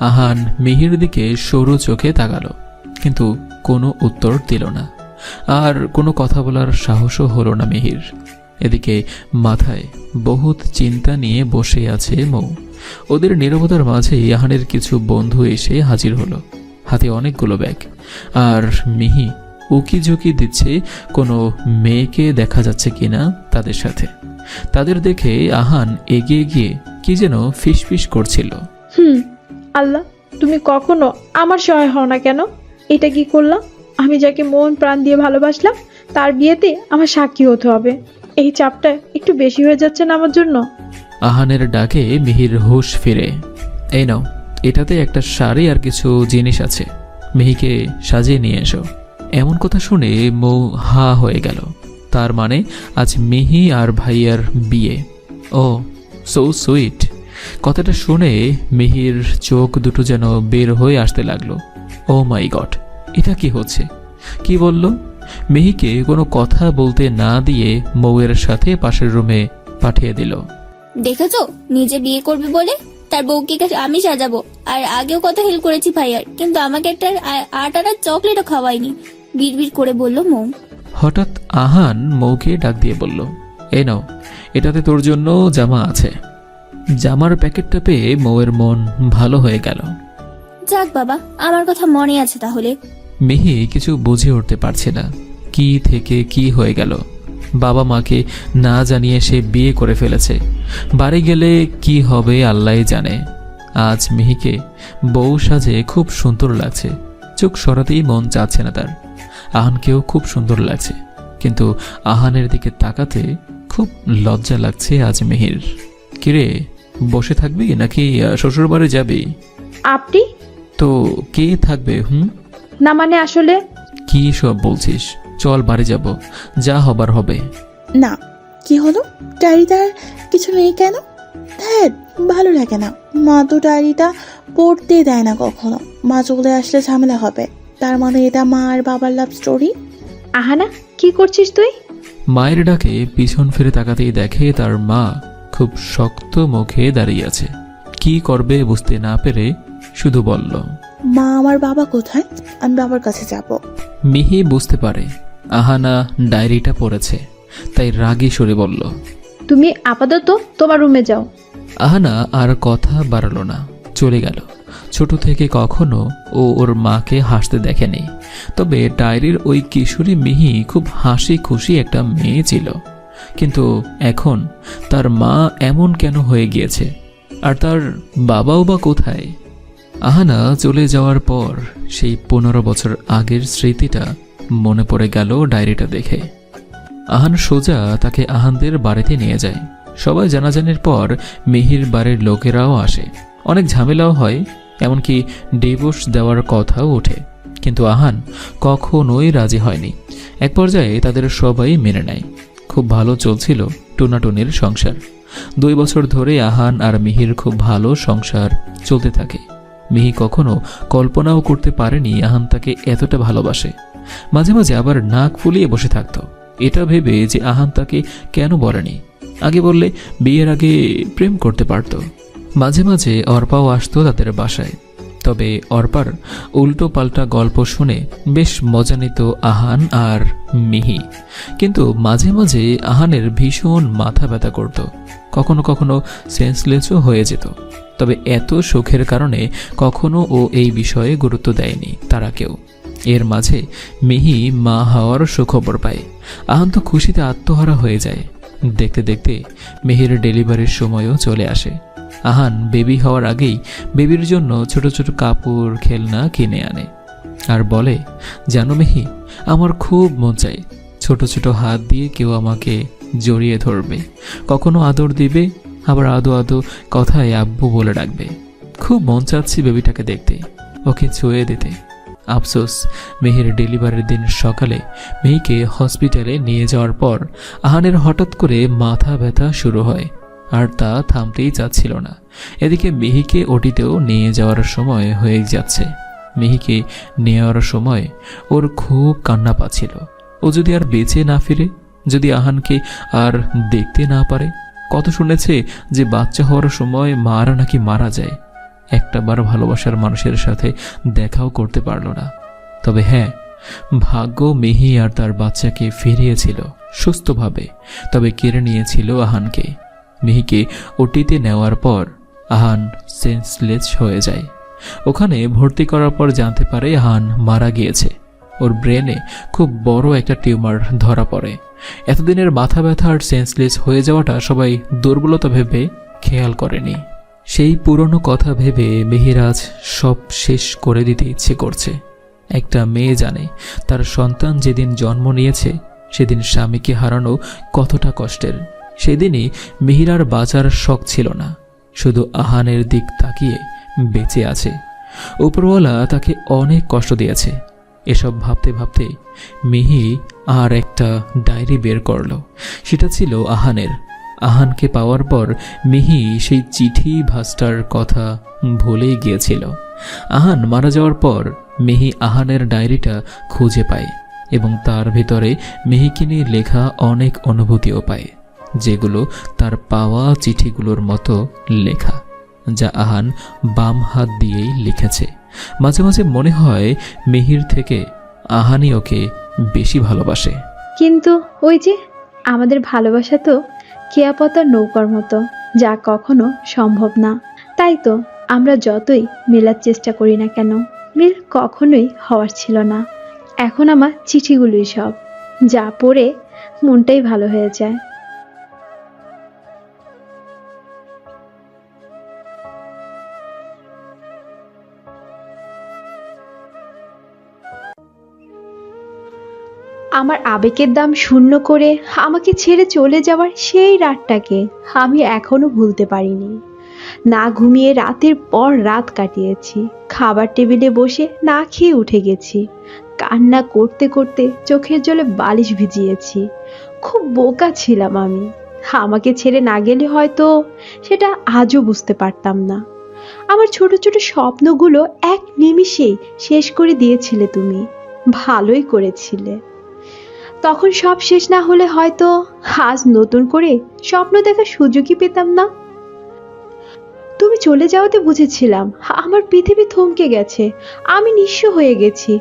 আহান মিহির দিকে সরু চোখে তাকালো, কিন্তু কোনো উত্তর দিল না। আর কোনো কথা বলার সাহসও হলো না মিহির। এদিকে মাথায় বহুত চিন্তা নিয়ে বসে আছে মৌ। ওদের নীরবতার মাঝেই আহানের কিছু বন্ধু এসে হাজির হলো, হাতে অনেকগুলো ব্যাগ। আর মিহি উকি ঝুঁকি দিচ্ছে কোনো মেয়েকে দেখা যাচ্ছে কিনা তাদের সাথে। তাদের দেখে আহান এগিয়ে গিয়ে কি যেন ফিসফিস করছিল।
আল্লাহ, তুমি কখনো আমার সহায় হও না কেন? এটা কি করলাম? আমি যাকে মন প্রাণ দিয়ে ভালোবাসলাম তার বিয়েতে আমার সাক্ষী হতে হবে। এই চাপটা একটু বেশি হয়ে যাচ্ছে না আমার জন্য?
আহানের ডাকে মিহির হুঁশ ফিরে। এই নাও, এটাতে একটা শাড়ি আর কিছু জিনিস আছে, মিহিকে সাজিয়ে নিয়ে এসো। এমন কথা শুনে মৌ হা হয়ে গেল। তার মানে আজ মিহি আর ভাইয়ার বিয়ে। ও সো সুইট। কথাটা শুনে মিহির চোখ দুটো যেন বের হয়ে আসতে লাগলো। ও মাই গড, এটা কি হচ্ছে? কি বলল? মিহিকে কোনো কথা বলতে না দিয়ে মৌয়ের সাথে পাশের রুমে পাঠিয়ে দিল।
দেখেছো, নিজে বিয়ে করবে বলে তার বউকে আমি সাজাবো। আর আগেও কত হেল্প করেছি ভাইয়ার, কিন্তু আমাকে একটা 8 আনার চকলেটও খাওয়াইনি, বিড়বিড় করে বলল মৌ।
হঠাৎ আহান মৌকে ডাক দিয়ে বলল, এই নাও, এটাতে তোর জন্য জামা আছে। জামার প্যাকেটটা পেয়ে মৌয়ের মন ভালো হয়ে গেল।
যাক বাবা, আমার কথা মনে আছে তাহলে।
মিহি কিছু বুঝে উঠতে পারছে না, কি থেকে কি হয়ে গেল। বাবা মাকে না জানিয়ে সে বিয়ে করে ফেলেছে। বাড়ি গেলে কি হবে আল্লাহই জানে। আজ মিহিকে বউ সাজে খুব সুন্দর লাগছে, চোখ সরাতেই মন চাচ্ছে না তার। আহানকেও খুব সুন্দর লাগছে, কিন্তু আহানের দিকে তাকাতে খুব লজ্জা লাগছে আজ মিহির। কিরে, বসে থাকবি নাকি শ্বশুর বাড়ি যাবি?
আপনি?
তো কে থাকবে?
না মানে আসলে।
কি সব বলছিস? চল বাড়ি যাব, যা হবার হবে।
না, কি হলো? ডায়েরিতে আর কিছু নেই কেন? ধ্যাত, ভালো লাগে না। মা তো ডায়েরিটা পড়তে দেয় না কখনো। মা চলে আসলে ঝামেলা হবে। তার মানে এটা মা আর বাবার লাভ স্টোরি।
আহানা, কি করছিস তুই?
মায়ের ডাকে পিছন ফিরে তাকাতেই দেখে তার মা খুব শক্ত মুখে দাঁড়িয়ে আছে। কি করবে বুঝতে না পেরে শুধু বলল,
মা, আমার বাবা কোথায়? আমি বাবার কাছে যাব।
মিহি বুঝতে পারে আহানা ডায়েরিটা পড়েছে, তাই রাগী সুরে বলল,
তুমি আপাতত তোমার রুমে যাও।
আহানা আর কথা বাড়ালো না, চলে গেল। ছোট থেকে কখনো ও ওর মাকে হাসতে দেখেনি, তবে ডায়েরির ওই কিশোরী মিহি খুব হাসি খুশি একটা মেয়ে ছিল। কিন্তু এখন তার মা এমন কেন হয়ে গিয়েছে, আর তার বাবাও বা কোথায়? আহানা চলে যাওয়ার পর সেই 15 বছর আগের স্মৃতিটা মনে পড়ে গেল ডায়েরিটা দেখে। আহান সোজা তাকে আহানদের বাড়িতে নিয়ে যায়। সবাই জানাজানির পর মিহির বাড়ির লোকেরাও আসে, অনেক ঝামেলাও হয়, এমনকি ডিভোর্স দেওয়ার কথাও ওঠে। কিন্তু আহান কখনোই রাজি হয়নি। এক পর্যায়ে তাদের সবাই মেনে নেয়। খুব ভালো চলছিল টুনাটুনির সংসার। 2 বছর ধরে আহান আর মিহির খুব ভালো সংসার চলতে থাকে। মিহি কখনো কল্পনাও করতে পারেনি আহান তাকে এতটা ভালোবাসে। মাঝে মাঝে আবার নাক ফুলিয়ে বসে থাকতো, এটা ভেবে যে আহান তাকে কেন বলেনি, আগে বললে বিয়ের আগে প্রেম করতে পারত। মাঝে মাঝে অর্পাও আসতো তাদের বাসায়, তবে অর্পার উল্টো পাল্টা গল্প শুনে বেশ মজা নিত আহান আর মিহি। কিন্তু মাঝে মাঝে আহানের ভীষণ মাথা ব্যথা করত, কখনো কখনো সেন্সলেসও হয়ে যেত। তবে এত সুখের কারণে কখনো ও এই বিষয়ে গুরুত্ব দেয়নি তারা কেউ। এর মাঝে মিহি মা হওয়ার সুখবর পায়। আহান তো খুশিতে আত্মহারা হয়ে যায়। দেখতে দেখতে মিহির ডেলিভারির সময়ও চলে আসে। আহান বেবি হওয়ার আগেই বেবির জন্য ছোট ছোট কাপড় খেলনা কিনে আনে আর বলে, জানো মিহি, আমার খুব মন চাই ছোট ছোট হাত দিয়ে কেউ আমাকে জড়িয়ে ধরবে, কখনো আদর দিবে, আবার আদো আদো কথায় আব্বু বলে ডাকবে। খুব মন চাচ্ছি বেবিটাকে দেখতে, ওকে ছুঁয়ে দিতে। আফসোস, মেহির ডেলিভারির দিন সকালে মেহিকে হসপিটালে নিয়ে যাওয়ার পর আহানের হঠাৎ করে মাথা ব্যথা শুরু হয়, আর তা থামতেই চাচ্ছিল না। এদিকে মিহিকে ওটিতেও নিয়ে যাওয়ার সময় হয়ে যাচ্ছে। মিহিকে নেওয়ার সময় ওর খুব কান্না পাচ্ছিল। ও যদি আর বেঁচে না ফিরে, যদি আহানকে আর দেখতে না পারে। কত শুনেছে যে বাচ্চা হওয়ার সময় মারা নাকি মারা যায়। একটাবার ভালোবাসার মানুষের সাথে দেখাও করতে পারল না। তবে হ্যাঁ, ভাগ্য মিহি আর তার বাচ্চাকে ফিরিয়েছিল সুস্থভাবে, তবে কেড়ে নিয়েছিল আহানকে। মিহিকে ওটিতে নেওয়ার পর আহান সেন্সলেস হয়ে যায়। ওখানে ভর্তি করার পর জানতে পারে আহান মারা গিয়েছে। ওর ব্রেনে খুব বড় একটা টিউমার ধরা পড়ে। এতদিনের মাথা ব্যথা আর সেন্সলেস হয়ে যাওয়াটা সবাই দুর্বলতা ভেবে খেয়াল করেনি। সেই পুরনো কথা ভেবে মেহিরাজ সব শেষ করে দিতে ইচ্ছে করছে। একটা মেয়ে জানে তার সন্তান যেদিন জন্ম নিয়েছে সেদিন স্বামীকে হারানো কতটা কষ্টের। সেদিনই মেহিরার বাঁচার শখ ছিল না, শুধু আহানের দিক তাকিয়ে বেঁচে আছে। উপরওয়ালা তাকে অনেক কষ্ট দিয়েছে। এসব ভাবতে ভাবতে মিহি আর একটা ডায়েরি বের করলো। সেটা ছিল আহানের। আহানকে পাওয়ার পর মিহি সেই চিঠি ভাস্টার কথা ভুলেই গিয়েছিল। আহান মারা যাওয়ার পর মিহি আহানের ডায়েরিটা খুঁজে পায় এবং তার ভিতরে মিহিকে নিয়ে লেখা অনেক অনুভূতিও পায়, যেগুলো তার পাওয়া চিঠিগুলোর মতো লেখা, যা আহান বাম হাত দিয়েই লিখেছে। মাঝে মাঝে মনে হয় মিহির থেকে আহানই ওকে বেশি ভালোবাসে।
কিন্তু ওই যে আমাদের ভালোবাসা তো কেয়াপতার নৌকার মতো, যা কখনো সম্ভব না। তাই তো আমরা যতই মেলার চেষ্টা করি না কেন, মিল কখনোই হওয়ার ছিল না। এখন আমার চিঠিগুলোই সব, যা পড়ে মনটাই ভালো হয়ে যায়। আমার আবেগের দাম শূন্য করে আমাকে ছেড়ে চলে যাওয়ার সেই রাতটাকে আমি এখনো ভুলতে পারিনি। না ঘুমিয়ে রাতের পর রাত কাটিয়েছি, খাবার টেবিলে বসে না খেয়ে উঠে গেছি, কান্না করতে করতে চোখের জলে বালিশ ভিজিয়েছি। খুব বোকা ছিলাম আমি। আমাকে ছেড়ে না গেলে হয়তো সেটা আজও বুঝতে পারতাম না। আমার ছোট ছোট স্বপ্নগুলো এক নিমিষেই শেষ করে দিয়েছিলে তুমি। ভালোই করেছিলে। তখন সব শেষ না হলে হয়তো আজ নতুন করে স্বপ্ন দেখার সুযোগই পেতাম না। তুমি চলে যাওয়াতে বুঝেছিলাম আমার পৃথিবী থমকে গেছে, আমি নিঃস্ব হয়ে গেছি,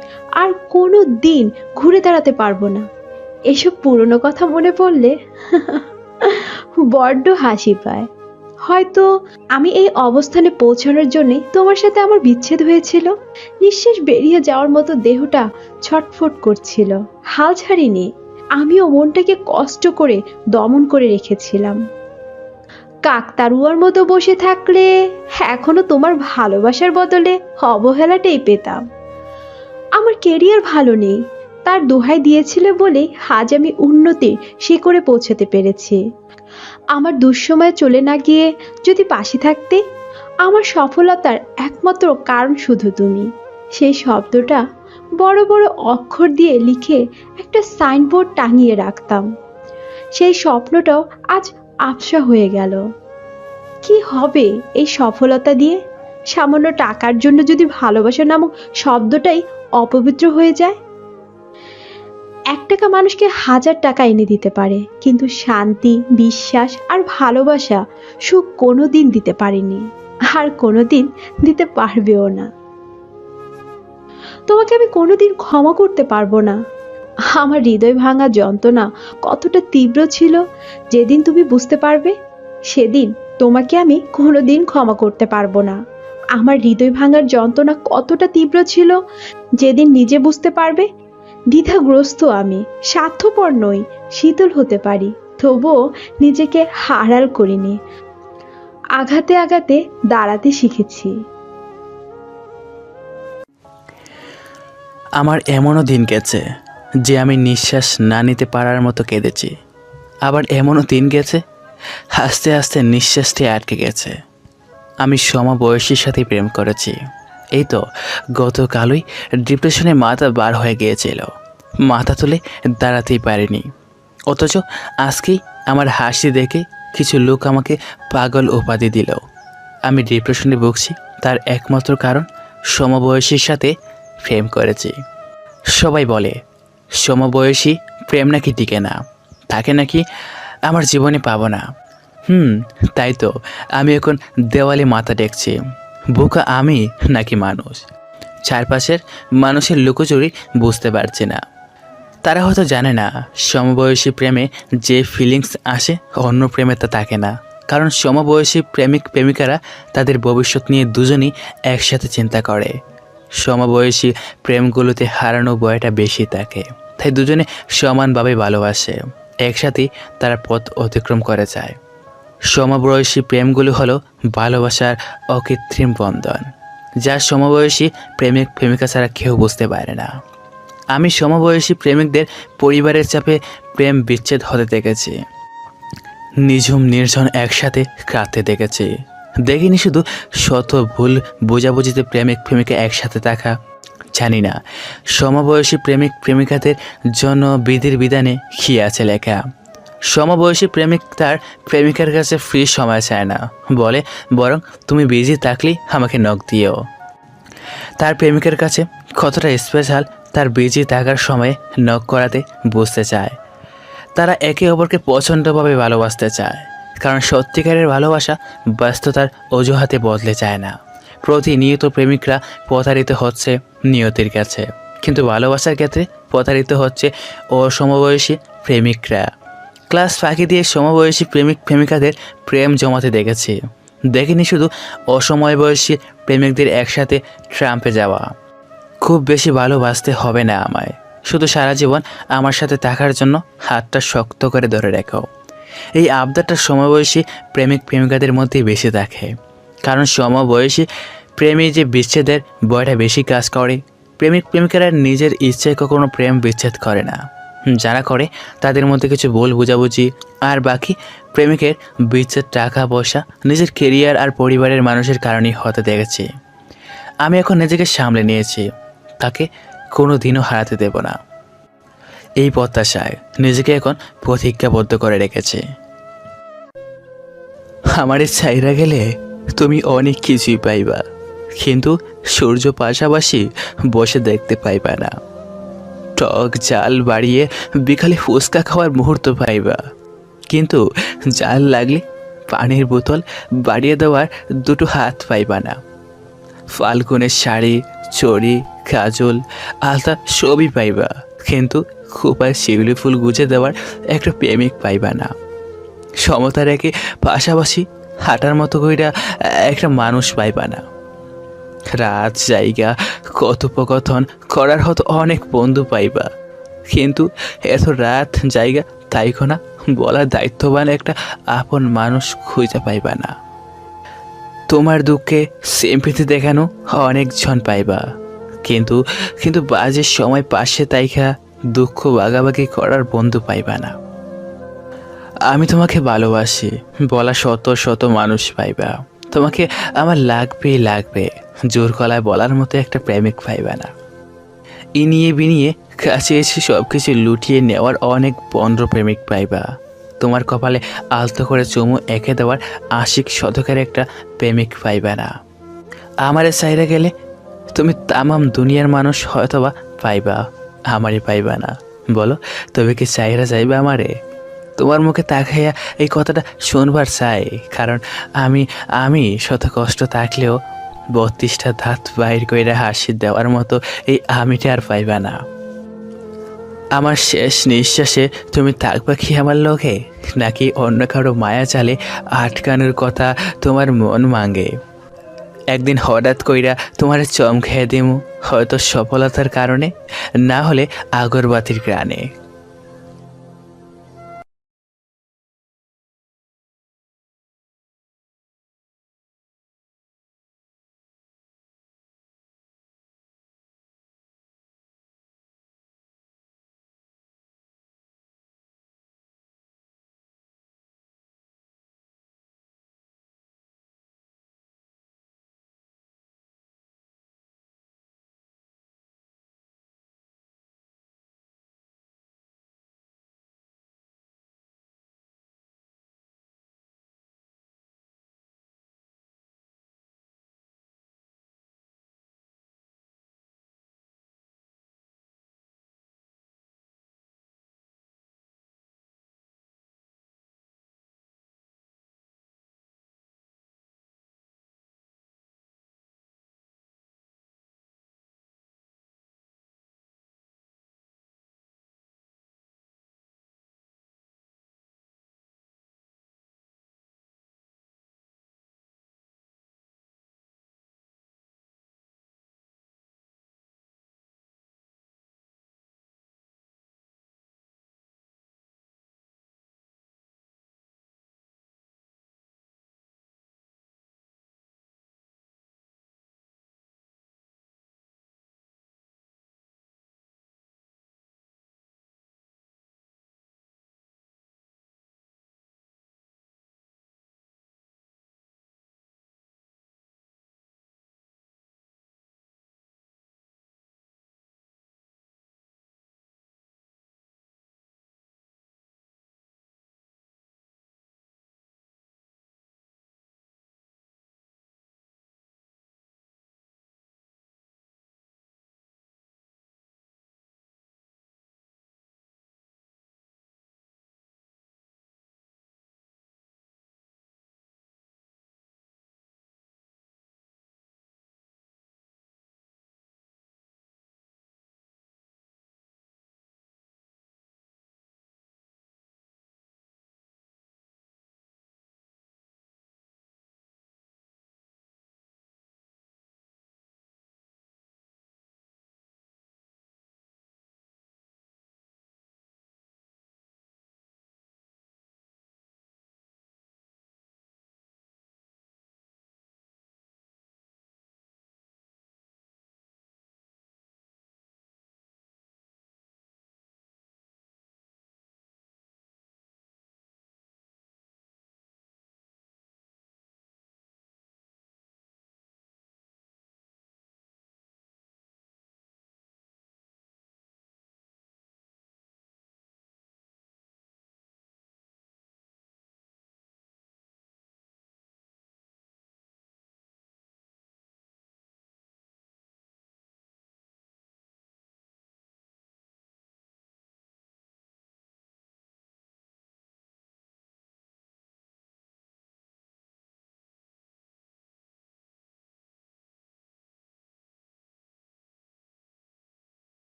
আর কোনো দিন ঘুরে দাঁড়াতে পারবো না। এসব পুরনো কথা মনে পড়লে বড্ড হাসি পায়। হয়তো আমি এই অবস্থানে পৌঁছানোর জন্যই তোমার সাথে আমার বিচ্ছেদ হয়েছিল। নিঃশ্বাস বেরিয়ে যাওয়ার মতো দেহটা ছটফট করছিল, হাল ছাড়িনি। আমিও মনটাকে কষ্ট করে দমন করে রেখেছিলাম। কাকতারুয়ার মতো বসে থাকলে এখনো তোমার ভালোবাসার বদলে অবহেলাটাই পেতাম। আমার কেরিয়ার ভালো নেই, তার দোহাই দিয়েছিলে বলেই আজ আমি উন্নতির শিখরে পৌঁছাতে পেরেছি। আমার দুঃসময় চলে না গিয়ে যদি পাশে থাকতে, আমার সফলতার একমাত্র কারণ শুধু তুমি। সেই শব্দটা বড় বড় অক্ষর দিয়ে লিখে একটা সাইনবোর্ড টাঙিয়ে রাখতাম। সেই স্বপ্নটাও আজ আবসা হয়ে গেল। কি হবে এই সফলতা দিয়ে? সামান্য টাকার জন্য যদি ভালোবাসা নামক শব্দটাই অপবিত্র হয়ে যায়? 1 টাকা মানুষকে 1000 টাকা এনে দিতে পারে, কিন্তু শান্তি, বিশ্বাস আর ভালোবাসা, সুখ কোনোদিন দিতে পারেনি, আর কোনোদিন দিতে পারবেও না। তোমাকে আমি কোনোদিন ক্ষমা করতে পারবো না। আমার হৃদয় ভাঙা যন্ত্রণা কতটা তীব্র ছিল যেদিন তুমি বুঝতে পারবে, সেদিন তোমাকে আমি কোনোদিন ক্ষমা করতে পারবো না। আমার হৃদয় ভাঙার যন্ত্রণা কতটা তীব্র ছিল যেদিন নিজে বুঝতে পারবে। দ্বিধাগ্রস্ত আমি, স্বার্থপর নই, শীতল হতে পারি, তবুও নিজেকে হারাল করিনি। আঘাতে আঘাতে দাঁড়াতে শিখেছি।
আমার এমনও দিন গেছে যে আমি নিঃশ্বাস না নিতে পারার মতো কেঁদেছি। আবার এমনও দিন গেছে আস্তে আস্তে নিঃশ্বাসটি আটকে গেছে। আমি সমবয়সীর সাথে প্রেম করেছি। এই তো গতকালই ডিপ্রেশনে মাথা বার হয়ে গিয়েছিল, মাথা তুলে দাঁড়াতেই পারিনি। অথচ আজকেই আমার হাসি দেখে কিছু লোক আমাকে পাগল উপাধি দিল। আমি ডিপ্রেশনে ভুগছি তার একমাত্র কারণ সমবয়সীর সাথে প্রেম করেছি। সবাই বলে সমবয়সী প্রেম নাকি টিকে না, তাকে নাকি আমার জীবনে পাবো না। তাই তো আমি এখন দেওয়ালে মাথা টেকছি। বোকা আমি নাকি মানুষ? চারপাশের মানুষের লুকোচুরি বুঝতে পারছি না। তারা হয়তো জানে না সমবয়সী প্রেমে যে ফিলিংস আসে অন্য প্রেমে তা থাকে না। কারণ সমবয়সী প্রেমিক প্রেমিকারা তাদের ভবিষ্যৎ নিয়ে দুজনই একসাথে চিন্তা করে। সমবয়সী প্রেমগুলোতে হারানো ভয়টা বেশি থাকে, তাই দুজনে সমানভাবে ভালোবাসে, একসাথেই তারা পথ অতিক্রম করে যায়। সমবয়সী প্রেমগুলো হলো ভালোবাসার অকৃত্রিম বন্ধন, যা সমবয়সী প্রেমিক প্রেমিকা ছাড়া কেউ বুঝতে পারে না। আমি সমবয়সী প্রেমিকদের পরিবারের চাপে প্রেম বিচ্ছেদ হতে দেখেছি, নিঝুম নির্জন একসাথে কাঁদতে দেখেছি। দেখিনি শুধু শত ভুল বোঝাবুঝিতে প্রেমিক প্রেমিকা একসাথে থাকা। জানি না সমবয়সী প্রেমিক প্রেমিকাদের জন্য বিধির বিধানে কী আছে লেখা। সমবয়সী প্রেমিক তার প্রেমিকার কাছে ফ্রি সময় চায় না, বলে বরং তুমি বিজি থাকলেই আমাকে নক দিও। তার প্রেমিকের কাছে কতটা স্পেশাল তার বিজি থাকার সময়ে নক করাতে বুঝতে চায়। তারা একে অপরকে প্রচণ্ডভাবে ভালোবাসতে চায়, কারণ সত্যিকারের ভালোবাসা ব্যস্ততার অজুহাতে বদলে যায় না। প্রতিনিয়ত প্রেমিকরা প্রতারিত হচ্ছে নিয়তির কাছে, কিন্তু ভালোবাসার ক্ষেত্রে প্রতারিত হচ্ছে অসমবয়সী প্রেমিকরা। ক্লাস ফাঁকি দিয়ে সমবয়সী প্রেমিক প্রেমিকাদের প্রেম জমাতে দেখেছি, দেখিনি শুধু অসময় বয়সী প্রেমিকদের একসাথে ট্রাম্পে যাওয়া। খুব বেশি ভালোবাসতে হবে না আমায়, শুধু সারা জীবন আমার সাথে থাকার জন্য হাতটা শক্ত করে ধরে রেখো। এই আবদারটা সমবয়সী প্রেমিক প্রেমিকাদের মধ্যে বেশি থাকে, কারণ সমবয়সী প্রেমে যে বিচ্ছেদের ভয়টা বেশি কাজ করে। প্রেমিক প্রেমিকারা নিজের ইচ্ছায় কখনো প্রেম বিচ্ছেদ করে না, যারা করে তাদের মধ্যে কিছু ভুল বোঝাবুঝি, আর বাকি প্রেমিকের বিচ্ছেদ টাকা পয়সা, নিজের কেরিয়ার আর পরিবারের মানুষের কারণেই হতে দেখেছি। আমি এখন নিজেকে সামলে নিয়েছি, তাকে কোনো দিনও হারাতে দেব না। এই প্রত্যাশায় নিজেকে এখন প্রতিজ্ঞাবদ্ধ করে রেখেছি। আমার চাইরা গেলে তুমি অনেক কিছুই পাইবা, কিন্তু সূর্য পাশাপাশি বসে দেখতে পাইবা না। টক জাল বাড়িয়ে বিকালে ফুচকা খাওয়ার মুহূর্ত পাইবা, কিন্তু জাল লাগলে পানির বোতল বাড়িয়ে দেওয়ার দুটো হাত পাইবা না। ফাল্গুনের শাড়ি, চড়ি, কাজল, আলতা সবই পাইবা, কিন্তু খোপায় শিউলি ফুল গুজে দেওয়ার একটা প্রেমিক পাইবা না। সমতা রেখে পাশাপাশি হাঁটার মতো কইরা একটা মানুষ পাইবা না। রাত জায়গা কথোপকথন করার হতো অনেক বন্ধু পাইবা, কিন্তু এত রাত জায়গা তাইকো না বলার দায়িত্ববান একটা আপন মানুষ খুঁজে পাইবা না। তোমার দুঃখে সিম্পিতি দেখানো অনেকজন পাইবা, কিন্তু কিন্তু বাজে সময় পাশে তাইকা দুঃখ ভাগাভাগি করার বন্ধু পাইবা না। আমি তোমাকে ভালোবাসি বলা শত শত মানুষ পাইবা, তোমাকে আমার লাগবেই লাগবে জোর গলায় বলার মতো একটা প্রেমিক পাইবা না। ইনিয়ে বিনিয়ে কাছে এসে সব কিছু লুটিয়ে নেওয়ার অনেক বন্ধ প্রেমিক পাইবা। তোমার কপালে আলতো করে চুমু এঁকে দেওয়ার আশিক শতকের একটা প্রেমিক পাইবা না। আমারে চাইরে গেলে তুমি তামাম দুনিয়ার মানুষ হয়তোবা পাইবা, আমারই পাইবা না। বলো, তবে কি চাইরা যাইবা আমারে? তোমার মুখে তাকাইয়া এই কথাটা শুনবার চাই, কারণ আমি শত কষ্ট থাকলেও 32টা দাঁত বাইর কইরা হাসি দেওয়ার মতো এই আমিটা আর পাইবা না। আমার শেষ নিঃশ্বাসে তুমি থাকবা কি আমার লোকে, নাকি অন্য কারো মায়া চালে আটকানোর কথা তোমার মন মাঙ্গে? একদিন হঠাৎ কইরা তোমার চমকে দিমু, হয়তো সফলতার কারণে, না হলে আগরবাতির গ্রানে।